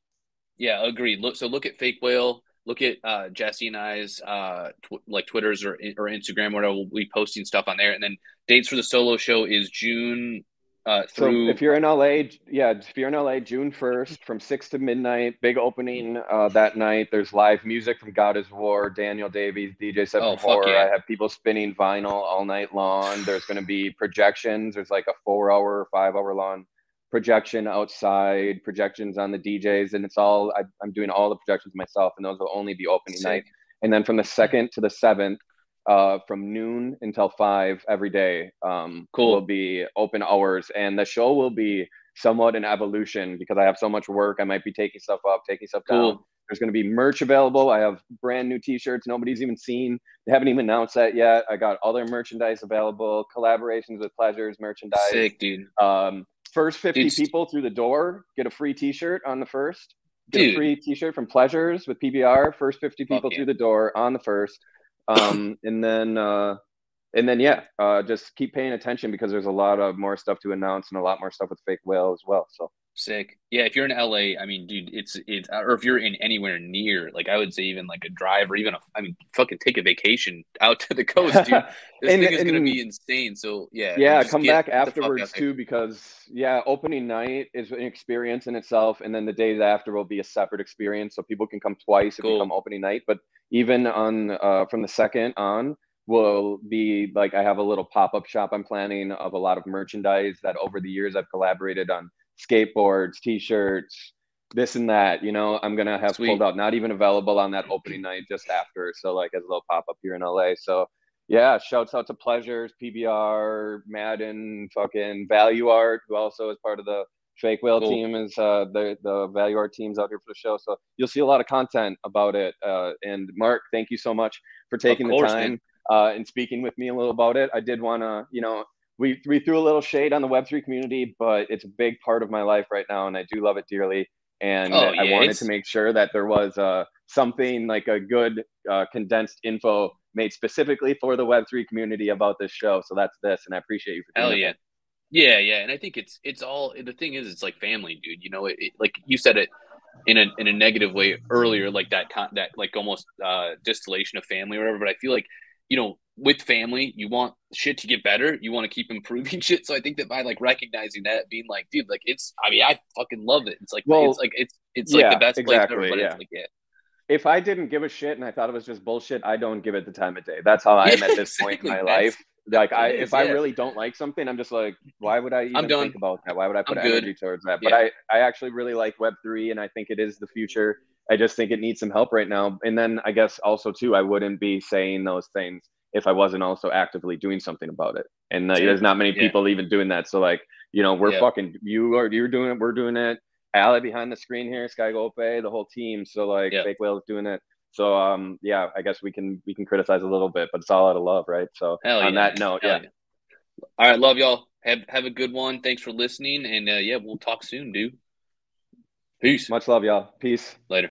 Yeah, agreed. Look at Fake Whale. Look at Jesse and I's like Twitters or Instagram, where we'll be posting stuff on there. And then dates for the solo show is June So through. if you're in LA, yeah, if you're in LA, June 1st from 6 to midnight, big opening that night. There's live music from God is War, Daniel Davies, DJ set Oh from fuck Horror. yeah, I have people spinning vinyl all night long. There's going to be projections. There's like a 4 hour, 5 hour long projection outside, projections on the DJs, and I'm doing all the projections myself, and those will only be opening night. sick, And then from the 2nd to the 7th, from noon until 5 every day will cool, be open hours, and the show will be somewhat an evolution because I have so much work. I might be taking stuff up, taking stuff down. cool, There's going to be merch available. I have brand new T-shirts nobody's even seen. They haven't even announced that yet. I got other merchandise available, collaborations with Pleasures merchandise. sick, dude, First 50 dude, people through the door get a free T-shirt on the first. Get a dude, free T-shirt from Pleasures with PBR. First 50 fuck people yeah. through the door on the first. Um, and then uh, and then yeah, just keep paying attention because there's a lot of more stuff to announce and a lot more stuff with Fake Whale as well. So Sick. Yeah, if you're in LA, I mean, dude, or if you're in anywhere near, like I would say even like a drive or even I mean, fucking take a vacation out to the coast, dude. This thing is gonna and be insane. So yeah, yeah, just come get back the fuck out afterwards there. too because yeah, opening night is an experience in itself, and then the days after will be a separate experience. So people can come twice if you come Cool. opening night, but even on from the second on will be like I have a little pop-up shop I'm planning of a lot of merchandise that over the years I've collaborated on skateboards, t-shirts, this and that. I'm gonna have pulled Sweet. out, not even available on that opening night, just after. So like as a little pop-up here in LA. So yeah, shouts out to Pleasures, PBR, Madden, fucking Value Art, who also is part of the Fake Whale Cool. team, is the Value Art teams out here for the show. So you'll see a lot of content about it. And Mark, thank you so much for Of taking the course, man. time and speaking with me a little about it. I did want to, we threw a little shade on the Web3 community, but it's a big part of my life right now, and I do love it dearly. And Oh I yeah, wanted to make sure that there was something like a good condensed info made specifically for the Web3 community about this show. So that's this, and I appreciate you for doing hell it, yeah. man. Yeah, yeah, and I think it's all the thing is it's like family, dude. Like you said it in a negative way earlier, like that like almost distillation of family or whatever. But I feel like with family, you want shit to get better. You want to keep improving shit. So I think that by like recognizing that, being like, dude, like I mean, I fucking love it. Well, It's like the yeah, best place ever. exactly. But it's Yeah. like yeah, If I didn't give a shit and I thought it was just bullshit, I don't give it the time of day. That's how I yeah, am at this point in my exactly. life. Like It if is. I Yeah, really don't like something, I'm just like, why would I I'm even think done. about that? Why would I put I'm good. energy towards that? But Yeah, I actually really like Web3 and I think it is the future. I just think it needs some help right now. And then I guess also too, I wouldn't be saying those things if I wasn't also actively doing something about it. And there's same. not many Yeah, people even doing that. So like, we're yeah, fucking, you're doing it. We're doing it. Ali behind the screen here, Sky Gope, the whole team. So like yeah. Fake Whale's doing it. So yeah, I guess we can criticize a little bit, but it's all out of love, right? So Hell on yeah, that man. note, Hell yeah. yeah. All right, love y'all. Have a good one. Thanks for listening, and yeah, we'll talk soon, dude. Peace. Much love, y'all. Peace. Later.